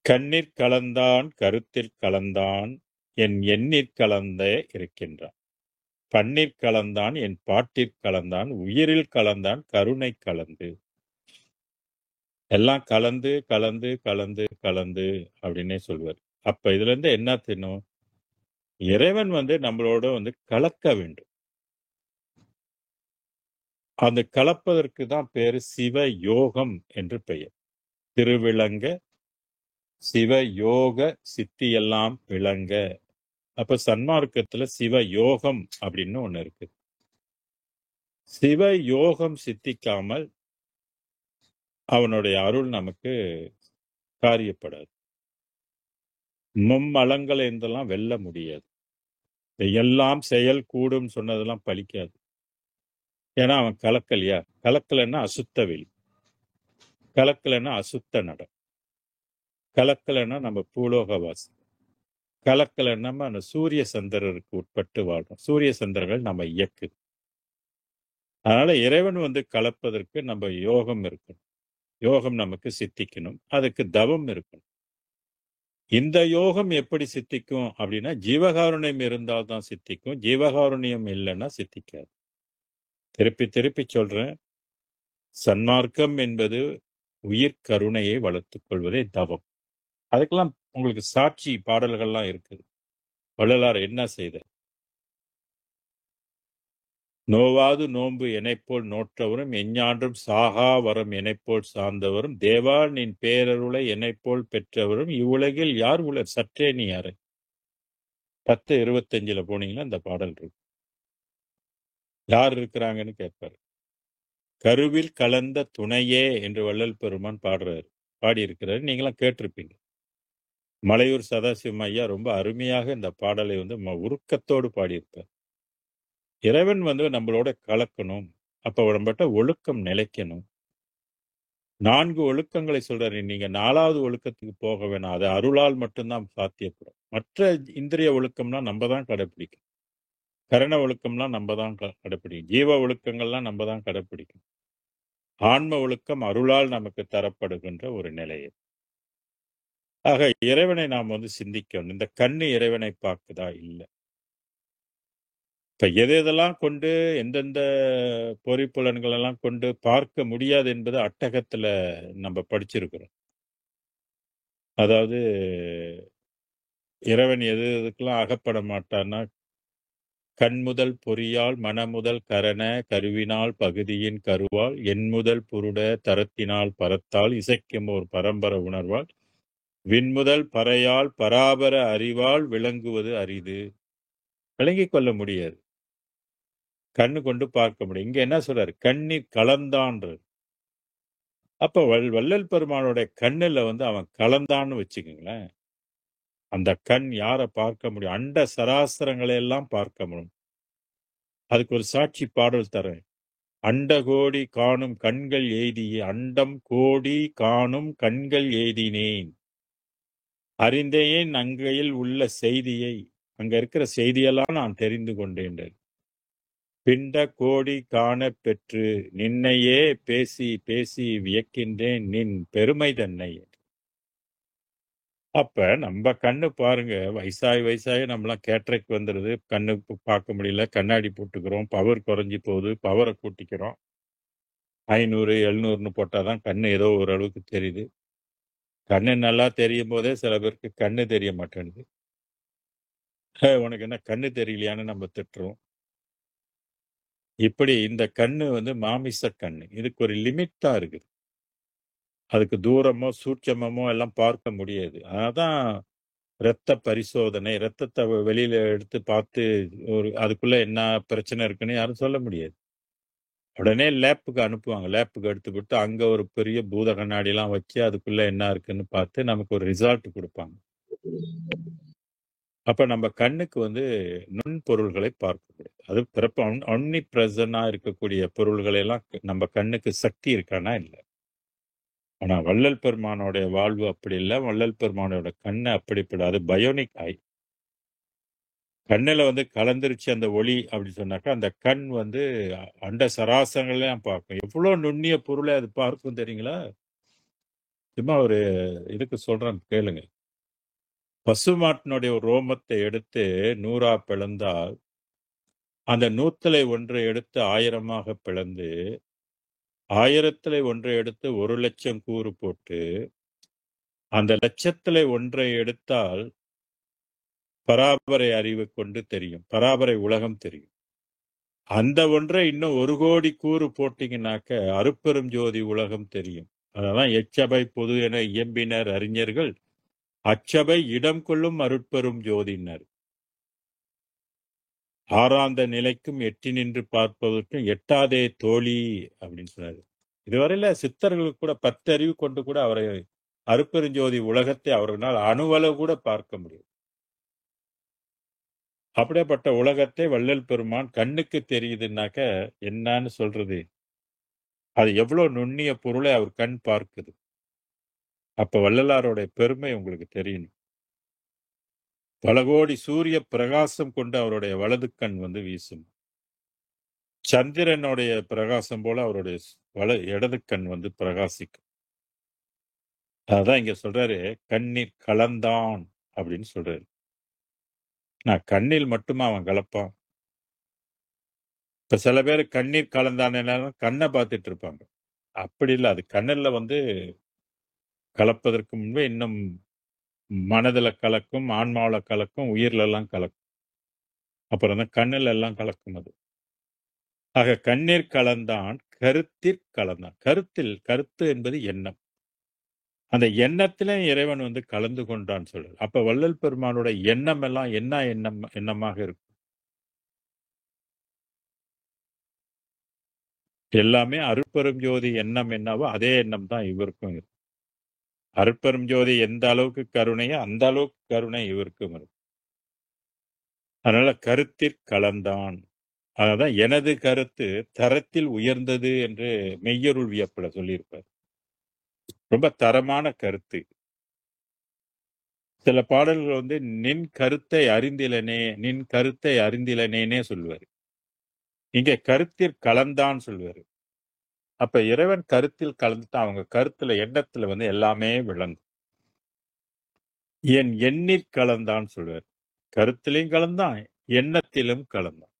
கண்ணிற் கலந்தான் கருத்திற் கலந்தான் என் எண்ணிற் கலந்தே இருக்கின்றான். பண்ணிற் கலந்தான் என் பாட்டிற் கலந்தான் உயிரில் கலந்தான் கருணை கலந்து. எல்லாம் கலந்து கலந்து கலந்து கலந்து அப்படின்னே சொல்வார். அப்ப இதுல இருந்து என்ன தெரியும்? இறைவன் வந்து நம்மளோட வந்து கலக்க வேண்டும். அந்த கலப்பதற்கு தான் பேரு சிவ யோகம் என்று பெயர். திருவிளங்க சிவ யோக சித்தியெல்லாம் விளங்க. அப்ப சன்மார்க்கத்துல சிவ யோகம் அப்படின்னு ஒண்ணு இருக்கு. சிவ யோகம் சித்திக்காமல் அவனுடைய அருள் நமக்கு காரியப்படாது. மும்மலங்களை இருந்தெல்லாம் வெல்ல முடியாது. எல்லாம் செயல் கூடும் சொன்னதெல்லாம் பலிக்காது. ஏன்னா அவன் கலக்கலையா? கலக்கலைன்னா அசுத்த வெளி, கலக்கலைன்னா அசுத்த நடம், கலக்கலைன்னா நம்ம பூலோகவாசி, கலக்கலைன்னா நம்ம அந்த சூரிய சந்திரருக்கு உட்பட்டு வாழ்றோம். சூரிய சந்திரர்கள் நம்ம இயக்குது. அதனால இறைவன் வந்து கலப்பதற்கு நம்ம யோகம் இருக்கணும். யோகம் நமக்கு சித்திக்கணும். அதுக்கு தவம் இருக்கணும். இந்த யோகம் எப்படி சித்திக்கும் அப்படின்னா ஜீவகாருண்யம் இருந்தால் தான் சித்திக்கும். ஜீவகாருண்யம் இல்லைன்னா சித்திக்காது. திருப்பி திருப்பி சொல்றேன், சன்மார்க்கம் என்பது உயிர் கருணையை வளர்த்துக் கொள்வதே தவம். அதுக்கெல்லாம் உங்களுக்கு சாட்சி பாடல்கள்லாம் இருக்குது. வள்ளலார் என்ன செய்தார்? நோவாது நோன்பு எனைப்போல் நோற்றவரும் எஞ்ஞான்றும் சாகா வரம் எனைப்போல் சார்ந்தவரும் தேவா நின் பேரருளை எனைப்போல் பெற்றவரும் இவ்வுலகில் யார் உலர் சற்றே நீ யாரு? 10:25 போனீங்கன்னா இந்த பாடல் இருக்கு. யார் இருக்கிறாங்கன்னு கேட்பாரு. கருவில் கலந்த துணையே என்று வள்ளல் பெருமான் பாடுறாரு. பாடியிருக்கிறாரு. நீங்களாம் கேட்டிருப்பீங்க. மலையூர் சதாசிவம் ஐயா ரொம்ப அருமையாக இந்த பாடலை வந்து உருக்கத்தோடு பாடியிருப்பார். இறைவன் வந்து நம்மளோட கலக்கணும். அப்ப நம்மட்ட ஒழுக்கம் நிலைக்கணும். 4 ஒழுக்கங்களை சொல்றாரு. நீங்க 4வது ஒழுக்கத்துக்கு போக வேணாம். அது அருளால் மட்டும் தான் சாத்தியப்படும். மற்ற இந்திரிய ஒழுக்கம்லாம் நம்ம தான் கடைப்பிடிக்கணும். கரண ஒழுக்கம்லாம் நம்ம தான் கடைப்பிடிக்கணும். ஜீவ ஒழுக்கங்கள்லாம் நம்ம தான் கடைப்பிடிக்கணும். ஆன்ம ஒழுக்கம் அருளால் நமக்கு தரப்படுகின்ற ஒரு நிலை. ஆக இறைவனை நாம் வந்து சிந்திக்கணும். இந்த கண்ணு இறைவனை பார்க்குதா? இல்ல. இப்ப எதெல்லாம் கொண்டு எந்தெந்த பொறிப்புலன்கள் எல்லாம் கொண்டு பார்க்க முடியாது என்பது அட்டகத்துல நம்ம படிச்சிருக்கிறோம். அதாவது இறைவன் எது எதுக்கெல்லாம் அகப்பட மாட்டான்னா, கண்முதல் பொறியால் மனமுதல் கரண கருவினால் பகுதியின் கருவால் எண்முதல் புருட தரத்தினால் பரத்தால் இசைக்கும் ஒரு பரம்பர உணர்வால் விண்முதல் பறையால் பராபர அறிவால் விளங்குவது அரிது. விளங்கிக் கொள்ள முடியாது. கண்ணு கொண்டு பார்க்க முடியும். இங்க என்ன சொல்றாரு? கண்ணீர் கலந்தான்றாரு. அப்ப வள்ளல் பெருமானுடைய கண்ணுல வந்து அவன் கலந்தான்னு வச்சுக்கங்களேன். அந்த கண் யார பார்க்க முடியும்? அண்ட சராசரங்களை எல்லாம் பார்க்க முடியும். அதுக்கு ஒரு சாட்சி பாடல் தரேன். அண்டகோடி காணும் கண்கள் எய்தியே அண்டம் கோடி காணும் கண்கள் எய்தினேன். அறிந்தேன் அங்கையில் உள்ள செய்தியை. அங்க இருக்கிற செய்தியெல்லாம் நான் தெரிந்து கொண்டேன். பிண்ட கோடி காணப் பெற்று நின்னையே பேசி பேசி வியக்கின்றேன் நின் பெருமை தன்னை. அப்ப நம்ம கண்ணு பாருங்க, வயசாகி நம்மலாம் கேட்ராக்ட் வந்துருது. கண்ணு பார்க்க முடியல. கண்ணாடி போட்டுக்கிறோம். பவர் குறைஞ்சு போகுது. பவரை கூட்டிக்கிறோம். 500, 700ன்னு போட்டா தான் கண்ணு ஏதோ ஓரளவுக்கு தெரியுது. கண்ணு நல்லா தெரியும் போதே சில பேருக்கு கண்ணு தெரிய மாட்டேங்குது. உனக்கு என்ன கண்ணு தெரியலையான்னு நம்ம திட்டுறோம். இப்படி இந்த கண்ணு வந்து மாமிச கண்ணு. இதுக்கு ஒரு லிமிட் தான் இருக்குது. அதுக்கு தூரமோ, சூட்சமமோ எல்லாம் பார்க்க முடியாது. அதான் இரத்த பரிசோதனை. இரத்தத்த வெளியில எடுத்து பார்த்து அதுக்குள்ள என்ன பிரச்சனை இருக்குன்னு யாரும் சொல்ல முடியாது. உடனே லேப்புக்கு அனுப்புவாங்க. லேப்புக்கு எடுத்துவிட்டு அங்க ஒரு பெரிய பூத கண்ணாடிலாம் வச்சு அதுக்குள்ள என்ன இருக்குன்னு பார்த்து நமக்கு ஒரு ரிசல்ட் குடுப்பாங்க. அப்ப நம்ம கண்ணுக்கு வந்து நுண்பொருள்களை பார்க்க முடியாது. அது பிறப்பு ஒம்னி பிரசன்னா இருக்கக்கூடிய பொருள்களை எல்லாம் நம்ம கண்ணுக்கு சக்தி இருக்கான்னா இல்ல. ஆனா வள்ளல் பெருமானோட வாழ்வு அப்படி இல்ல. வள்ளல் பெருமானோட கண்ணு அப்படிப்பட்ட அது பயோனிக் ஐ. கண்ணுல வந்து கலந்துருச்சு அந்த ஒளி அப்படி சொன்னாக்கா, அந்த கண் வந்து அண்ட சராசரங்களையும் பார்க்கும். எவ்வளோ நுண்ணிய பொருளை அது பார்க்கும் தெரியுங்களா? சும்மா ஒரு இதுக்கு சொல்றேன் கேளுங்க. பசுமாட்டினுடைய ஒரு ரோமத்தை எடுத்து 100ஆ பிளந்தால், அந்த 100லை ஒன்றை எடுத்து 1000மாக பிளந்து, 1000லை ஒன்றை எடுத்து 1,00,000 கூறு போட்டு, அந்த 1,00,000லை ஒன்றை எடுத்தால் பராபரை அறிவு கொண்டு தெரியும். பராபரை உலகம் தெரியும். அந்த ஒன்றை இன்னும் 1,00,00,000 கூறு போட்டீங்கன்னாக்க அருட்பெரும் ஜோதி உலகம் தெரியும். அததான் எச்சபை பொது என இயம்பினர் அறிஞர்கள் அச்சபை இடம் கொள்ளும் அருட்பெரும் ஜோதியினர். ஆறாந்த நிலைக்கும் எட்டி நின்று பார்ப்பதற்கும் எட்டாதே தோழி அப்படின்னு சொன்னாரு. இதுவரையில சித்தர்களுக்கு கூட 10 அறிவு கொண்டு கூட அவரை அருட்பெருஞ்சோதி உலகத்தை அவர்களால் அணுவளவு கூட பார்க்க முடியும். அப்படிப்பட்ட உலகத்தை வள்ளல் பெருமான் கண்ணுக்கு தெரியுதுன்னாக்க என்னன்னு சொல்றது? அது எவ்வளவு நுண்ணிய பொருளை அவர் கண் பார்க்குது. அப்ப வள்ளலாரோட பெருமை உங்களுக்கு தெரியணும். பல கோடி சூரிய பிரகாசம் கொண்டு அவருடைய வலது கண் வந்து வீசும். சந்திரனுடைய பிரகாசம் போல அவருடைய இடது கண் வந்து பிரகாசிக்கும். அதான் இங்க சொல்றாரு, கண்ணீர் கலந்தான் அப்படின்னு சொல்றாரு. நான் கண்ணில் மட்டுமா அவன் கலப்பான்? இப்ப சில பேர் கண்ணீர் கலந்தான கண்ணை பார்த்துட்டு இருப்பாங்க. அப்படி இல்லை. அது கண்ணில் வந்து கலப்பதற்கு முன்பே இன்னும் மனதுல கலக்கும், ஆன்மாவில கலக்கும், உயிர்ல எல்லாம் கலக்கும். அப்புறம் தான் கண்ணுல எல்லாம் கலக்கும் அது. ஆக கண்ணீர் கலந்தான், கருத்திற் கலந்தான். கருத்து என்பது எண்ணம். அந்த எண்ணத்திலே இறைவன் வந்து கலந்து கொண்டான்னு சொல்றாரு. அப்ப வள்ளல் பெருமானோட எண்ணம் எல்லாம் என்ன எண்ணமாக இருக்கும்? எல்லாமே அருட்பெரும் ஜோதி எண்ணம் என்னவோ அதே எண்ணம் தான் இவருக்கும் இருக்கு. அருட்பெரும் ஜோதி எந்த அளவுக்கு கருணையோ அந்த அளவுக்கு கருணை இவருக்கும் இருக்கு. அதனால கருத்திற் கலந்தான். அதான் எனது கருத்து தரத்தில் உயர்ந்தது என்று மெய்யருள் வியப்புல சொல்லியிருப்பார். ரொம்ப தரமான கருத்து. சில பாடல்கள் வந்து நின் கருத்தை அறிந்திலனே, நின் கருத்தை அறிந்திலனேனே சொல்லுவாரு. இங்க கருத்திற் கலந்தான் சொல்லுவாரு. அப்ப இறைவன் கருத்தில் கலந்துட்டா அவங்க கருத்துல எண்ணத்துல வந்து எல்லாமே விளங்கும். என் எண்ணிற் கலந்தான் சொல்லுவார். கருத்திலையும் கலந்தான், எண்ணத்திலும் கலந்தான்.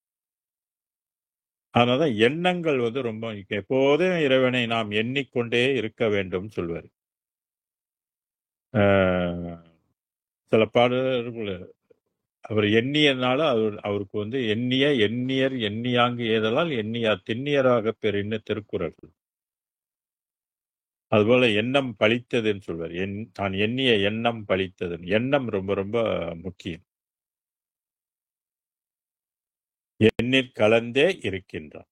அதனாலதான் எண்ணங்கள் வந்து ரொம்ப எப்போதும் இறைவனை நாம் எண்ணிக்கொண்டே இருக்க வேண்டும் சொல்வார். சில பாடல்கள் அவர் எண்ணியனால அவருக்கு வந்து எண்ணிய எண்ணியர் எண்ணியாங்கு ஏதலால் எண்ணியார் திண்ணியராக பெறின்னு திருக்குறள். அதுபோல எண்ணம் பழித்ததுன்னு சொல்வார். தான் எண்ணிய எண்ணம் பழித்தது. எண்ணம் ரொம்ப ரொம்ப முக்கியம். எண்ணிற் கலந்தே இருக்கின்றான்.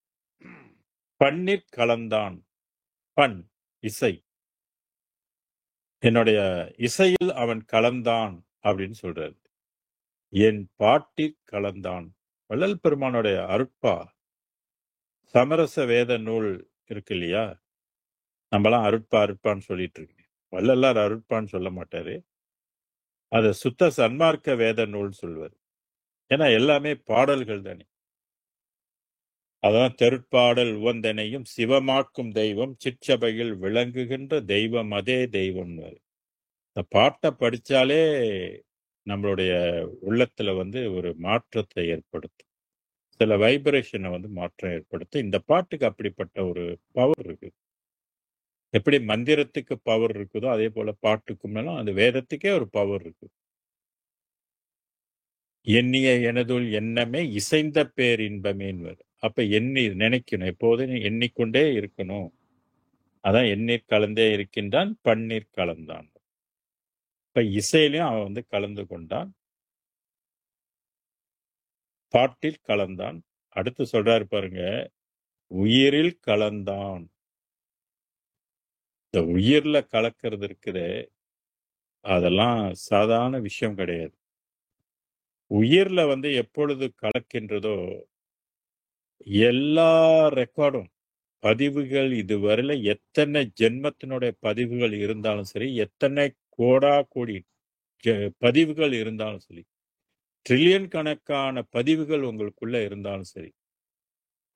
பண்ணிற் கலந்தான். பண் இசை. என்னுடைய இசையில் அவன் கலந்தான் அப்படின்னு சொல்றாரு. என் பாட்டிற் கலந்தான். வள்ளல் பெருமானுடைய அருட்பா சமரச வேத நூல் இருக்கு இல்லையா? நம்மலாம் அருட்பா அருட்பான்னு சொல்லிட்டு இருக்கேன். வள்ளலார் அருட்பான்னு சொல்ல மாட்டாரு. அது சுத்த சன்மார்க்க வேத நூல் சொல்வார். ஏன்னா எல்லாமே பாடல்கள் தானே. அதான் தெருட்பாடல் உவந்தனையும் சிவமாக்கும் தெய்வம் சிற்சபையில் விளங்குகின்ற தெய்வம் அதே தெய்வம். இந்த பாட்டை படிச்சாலே நம்மளுடைய உள்ளத்துல வந்து ஒரு மாற்றத்தை ஏற்படுத்தும். சில வைப்ரேஷனை வந்து மாற்றம் ஏற்படுத்தும். இந்த பாட்டுக்கு அப்படிப்பட்ட ஒரு பவர் இருக்கு. எப்படி மந்திரத்துக்கு பவர் இருக்குதோ அதே போல பாட்டுக்கும் மேலும் அந்த வேதத்துக்கே ஒரு பவர் இருக்கு. எண்ணிய எனதுள் எண்ணமே இசைந்த பேரின்பமேன்வர். அப்ப எண்ணி நினைக்கணும், எப்போதும் எண்ணிக்கொண்டே இருக்கணும். அதான் எண்ணீர் கலந்தே இருக்கின்றான், பன்னீர் கலந்தான். இப்ப இசையிலையும் அவன் வந்து கலந்து கொண்டான், பாட்டில் கலந்தான். அடுத்து சொல்றாரு பாருங்க, உயிரில் கலந்தான். இந்த உயிர்ல கலக்கிறது இருக்குதே, அதெல்லாம் சாதாரண விஷயம் கிடையாது. உயிர்ல வந்து எப்பொழுது கலக்கின்றதோ எல்லா ரெக்கார்டும் பதிவுகள் இதுவரையில எத்தனை ஜென்மத்தினுடைய பதிவுகள் இருந்தாலும் சரி, எத்தனை கோடா கோடி பதிவுகள் இருந்தாலும் சரி, ட்ரில்லியன் கணக்கான பதிவுகள் உங்களுக்குள்ள இருந்தாலும் சரி,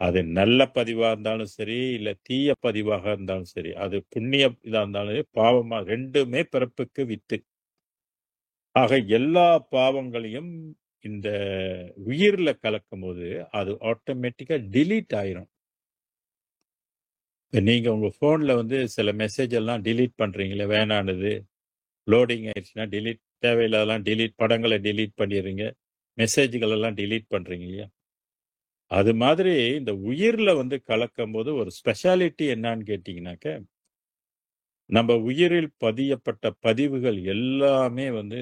அது நல்ல பதிவா இருந்தாலும் சரி, இல்ல தீய பதிவாக இருந்தாலும் சரி, அது புண்ணிய இதா இருந்தாலும் சரி, பாவமா ரெண்டுமே பிறப்புக்கு வித்து. ஆக எல்லா பாவங்களையும் இந்த உயிர்ல கலக்கும் போது அது ஆட்டோமேட்டிக்கா டிலீட் ஆயிரும். நீங்க உங்க போன்ல வந்து சில மெசேஜ் எல்லாம் டிலீட் பண்றீங்களே, வேணானது லோடிங் ஆயிடுச்சுன்னா டிலீட், தேவையில்லாதெல்லாம் டிலீட், படங்களை டிலீட் பண்ணிடுறீங்க, மெசேஜ்கள் எல்லாம் டிலீட் பண்றீங்க இல்லையா? அது மாதிரி இந்த உயிர்ல வந்து கலக்கும் போது ஒரு ஸ்பெஷாலிட்டி என்னன்னு கேட்டீங்கன்னாக்க, நம்ம உயிரில் பதியப்பட்ட பதிவுகள் எல்லாமே வந்து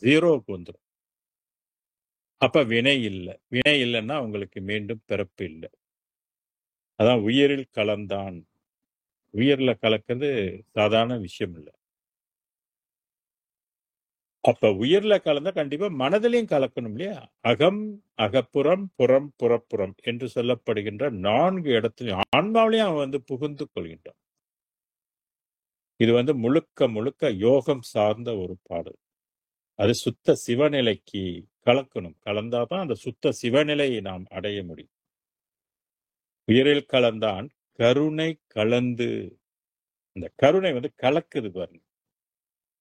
ஜீரோவுக்கு வந்துடும். அப்ப வினை இல்லை. வினை இல்லைன்னா உங்களுக்கு மீண்டும் பிறப்பு இல்லை. அதான் உயிரில் கலந்தான். உயிர்ல கலக்கிறது சாதாரண விஷயம் இல்லை. அப்ப உயிர்ல கலந்தா கண்டிப்பா மனதிலையும் கலக்கணும் இல்லையா? அகம் அகப்புறம், புறம் புறப்புறம் என்று சொல்லப்படுகின்ற 4 இடத்துலையும் ஆன்மாவிலையும் அவன் வந்து புகுந்து கொள்கின்றான். இது வந்து முழுக்க முழுக்க யோகம் சார்ந்த ஒரு பாடல். அது சுத்த சிவநிலைக்கு கலக்கணும். கலந்தாதான் அந்த சுத்த சிவநிலையை நாம் அடைய முடியும். உயிரில் கலந்தான் கருணை கலந்து. இந்த கருணை வந்து கலக்குது பாருங்க.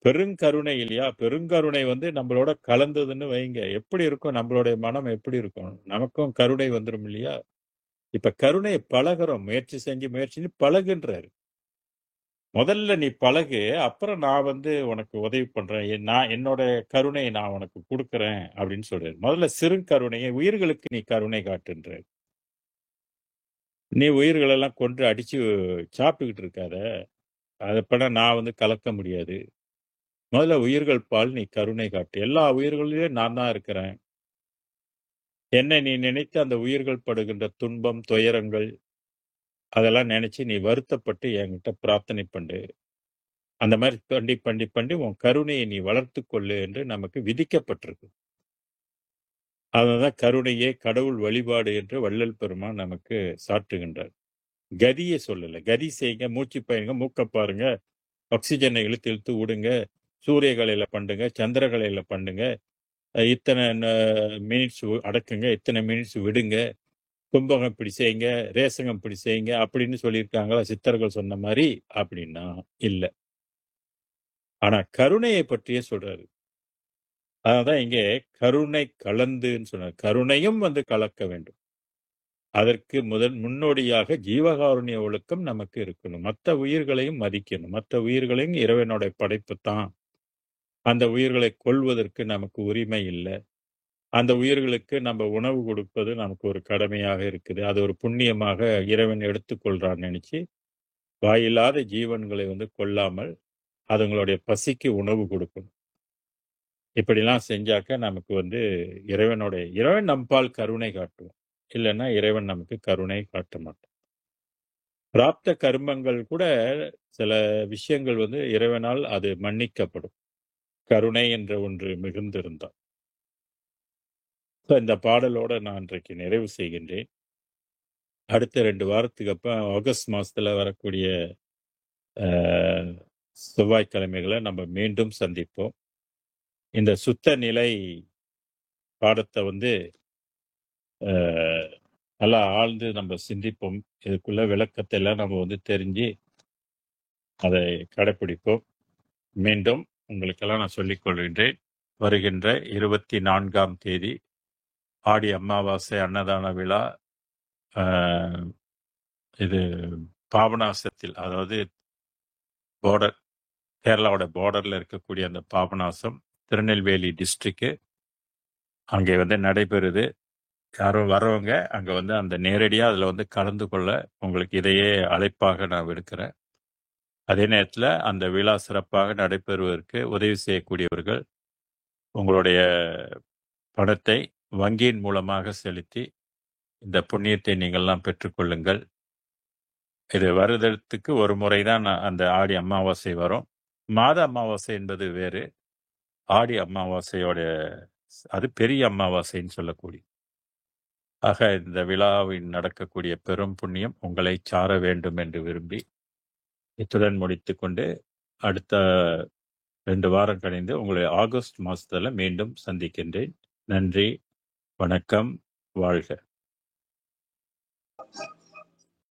பெருங்கருணை இல்லையா? பெருங்கருணை வந்து நம்மளோட கலந்ததுன்னு வைங்க, எப்படி இருக்கும் நம்மளுடைய மனம்? எப்படி இருக்கும்? நமக்கும் கருணை வந்துடும் இல்லையா? இப்ப கருணை பழகுறோம், முயற்சி செஞ்சு பழகுன்றாரு. முதல்ல நீ பழகு, அப்புறம் நான் வந்து உனக்கு உதவி பண்றேன், நான் என்னோட கருணையை நான் உனக்கு கொடுக்கறேன் அப்படின்னு சொல்றாரு. முதல்ல சிறு கருணையை, உயிர்களுக்கு நீ கருணை காட்டுன்றாரு. நீ உயிர்கள் எல்லாம் கொன்று அடிச்சு சாப்பிட்டுக்கிட்டு இருக்காத, அதப்பட நான் வந்து கலக்க முடியாது. முதல்ல உயிர்கள் பால் நீ கருணை காட்டு. எல்லா உயிர்களிலும் நான் தான் இருக்கிறேன். என்னை நீ நினைத்து அந்த உயிர்கள் படுகின்ற துன்பம், துயரங்கள் அதெல்லாம் நினைச்சு நீ வருத்தப்பட்டு என்கிட்ட பிரார்த்தனை பண்ணு. அந்த மாதிரி பண்ணி பண்ணி பண்ணி உன் கருணையை நீ வளர்த்து கொள்ளு என்று நமக்கு விதிக்கப்பட்டிருக்கு. அதனால்தான் கருணையே கடவுள் வழிபாடு என்று வள்ளல் பெருமான் நமக்கு சாற்றுகின்றார். கதியை சொல்லல. கதி செய்யுங்க, மூச்சு பயிலுங்க, மூக்க பாருங்க, ஆக்சிஜனை இழுத்து இழுத்து விடுங்க, சூரியகலையில பண்ணுங்க, சந்திரகலையில பண்ணுங்க, இத்தனை மினிட்ஸ் அடக்குங்க, இத்தனை மினிட்ஸ் விடுங்க, கும்பகம் இப்படி செய்யுங்க, ரேசகம் இப்படி செய்யுங்க அப்படின்னு சொல்லியிருக்காங்களா சித்தர்கள் சொன்ன மாதிரி? அப்படின்னா இல்ல. ஆனா கருணையை பற்றியே சொல்றாரு. அதான் இங்கே கருணை கலந்துன்னு சொன்னார். கருணையும் வந்து கலக்க வேண்டும். அதற்கு முன்னோடியாக ஜீவகாருண்ய ஒழுக்கம் நமக்கு இருக்கணும். மற்ற உயிர்களையும் மதிக்கணும். மற்ற உயிர்களையும் இறைவனுடைய படைப்பு தான். அந்த உயிர்களை கொல்வதற்கு நமக்கு உரிமை இல்ல. அந்த உயிர்களுக்கு நம்ம உணவு கொடுப்பது நமக்கு ஒரு கடமையாக இருக்குது. அது ஒரு புண்ணியமாக இறைவன் எடுத்துக்கொள்றான்னு நினைச்சு, வாயில்லாத ஜீவன்களை வந்து கொல்லாமல், அதுங்களுடைய பசிக்கு உணவு கொடுக்கணும். இப்படிலாம் செஞ்சாக்க நமக்கு வந்து இறைவன் நம்பால் கருணை காட்டுவான். இல்லைன்னா இறைவன் நமக்கு கருணை காட்ட மாட்டான். பிராப்த கர்மங்கள் கூட சில விஷயங்கள் வந்து இறைவனால் அது மன்னிக்கப்படும். கருணை என்ற ஒன்று மிகுந்திருந்தால். இந்த பாடலோட நான் இன்றைக்கு நிறைவு செய்கின்றேன். அடுத்த 2 வாரத்துக்கு அப்புறம் ஆகஸ்ட் மாசத்துல வரக்கூடிய செவ்வாய்க்கிழமைகளை நம்ம மீண்டும் சந்திப்போம். இந்த சுத்த நிலை பாடத்தை வந்து நல்லா ஆழ்ந்து நம்ம சிந்திப்போம். இதுக்குள்ள விளக்கத்தை எல்லாம் நம்ம வந்து தெரிஞ்சு அதை கடைப்பிடிப்போம். மீண்டும் உங்களுக்கெல்லாம் நான் சொல்லிக் கொள்கின்றேன். வருகின்ற 24ஆம் தேதி ஆடி அமாவாசை அன்னதான விழா. இது பாபநாசத்தில், அதாவது பார்டர், கேரளாவோட பார்டர்ல இருக்கக்கூடிய அந்த பாபநாசம் திருநெல்வேலி டிஸ்ட்ரிக்ட் அங்கே வந்து நடைபெறுது. யாரும் வரவங்க அங்க வந்து அந்த நேரடியா அதுல வந்து கலந்து கொள்ள உங்களுக்கு இதையே அழைப்பாக நான் விடுக்கிறேன். அதே நேரத்தில் அந்த விழா சிறப்பாக நடைபெறுவதற்கு உதவி செய்யக்கூடியவர்கள் உங்களுடைய பணத்தை வங்கியின் மூலமாக செலுத்தி இந்த புண்ணியத்தை நீங்கள்லாம் பெற்றுக்கொள்ளுங்கள். இது வருடத்துக்கு ஒரு முறை தான் அந்த ஆடி அமாவாசை வரும். மாத அமாவாசை என்பது வேறு. ஆடி அமாவாசையோட அது பெரிய அமாவாசைன்னு சொல்லக்கூடிய. ஆக இந்த விழாவில் நடக்கக்கூடிய பெரும் புண்ணியம் உங்களை சார வேண்டும் என்று விரும்பி இத்துடன் முடித்துக்கொண்டு அடுத்த 2 வாரம் கழிந்து உங்களை ஆகஸ்ட் மாசத்துல மீண்டும் சந்திக்கின்றேன். நன்றி, வணக்கம், வாழ்க.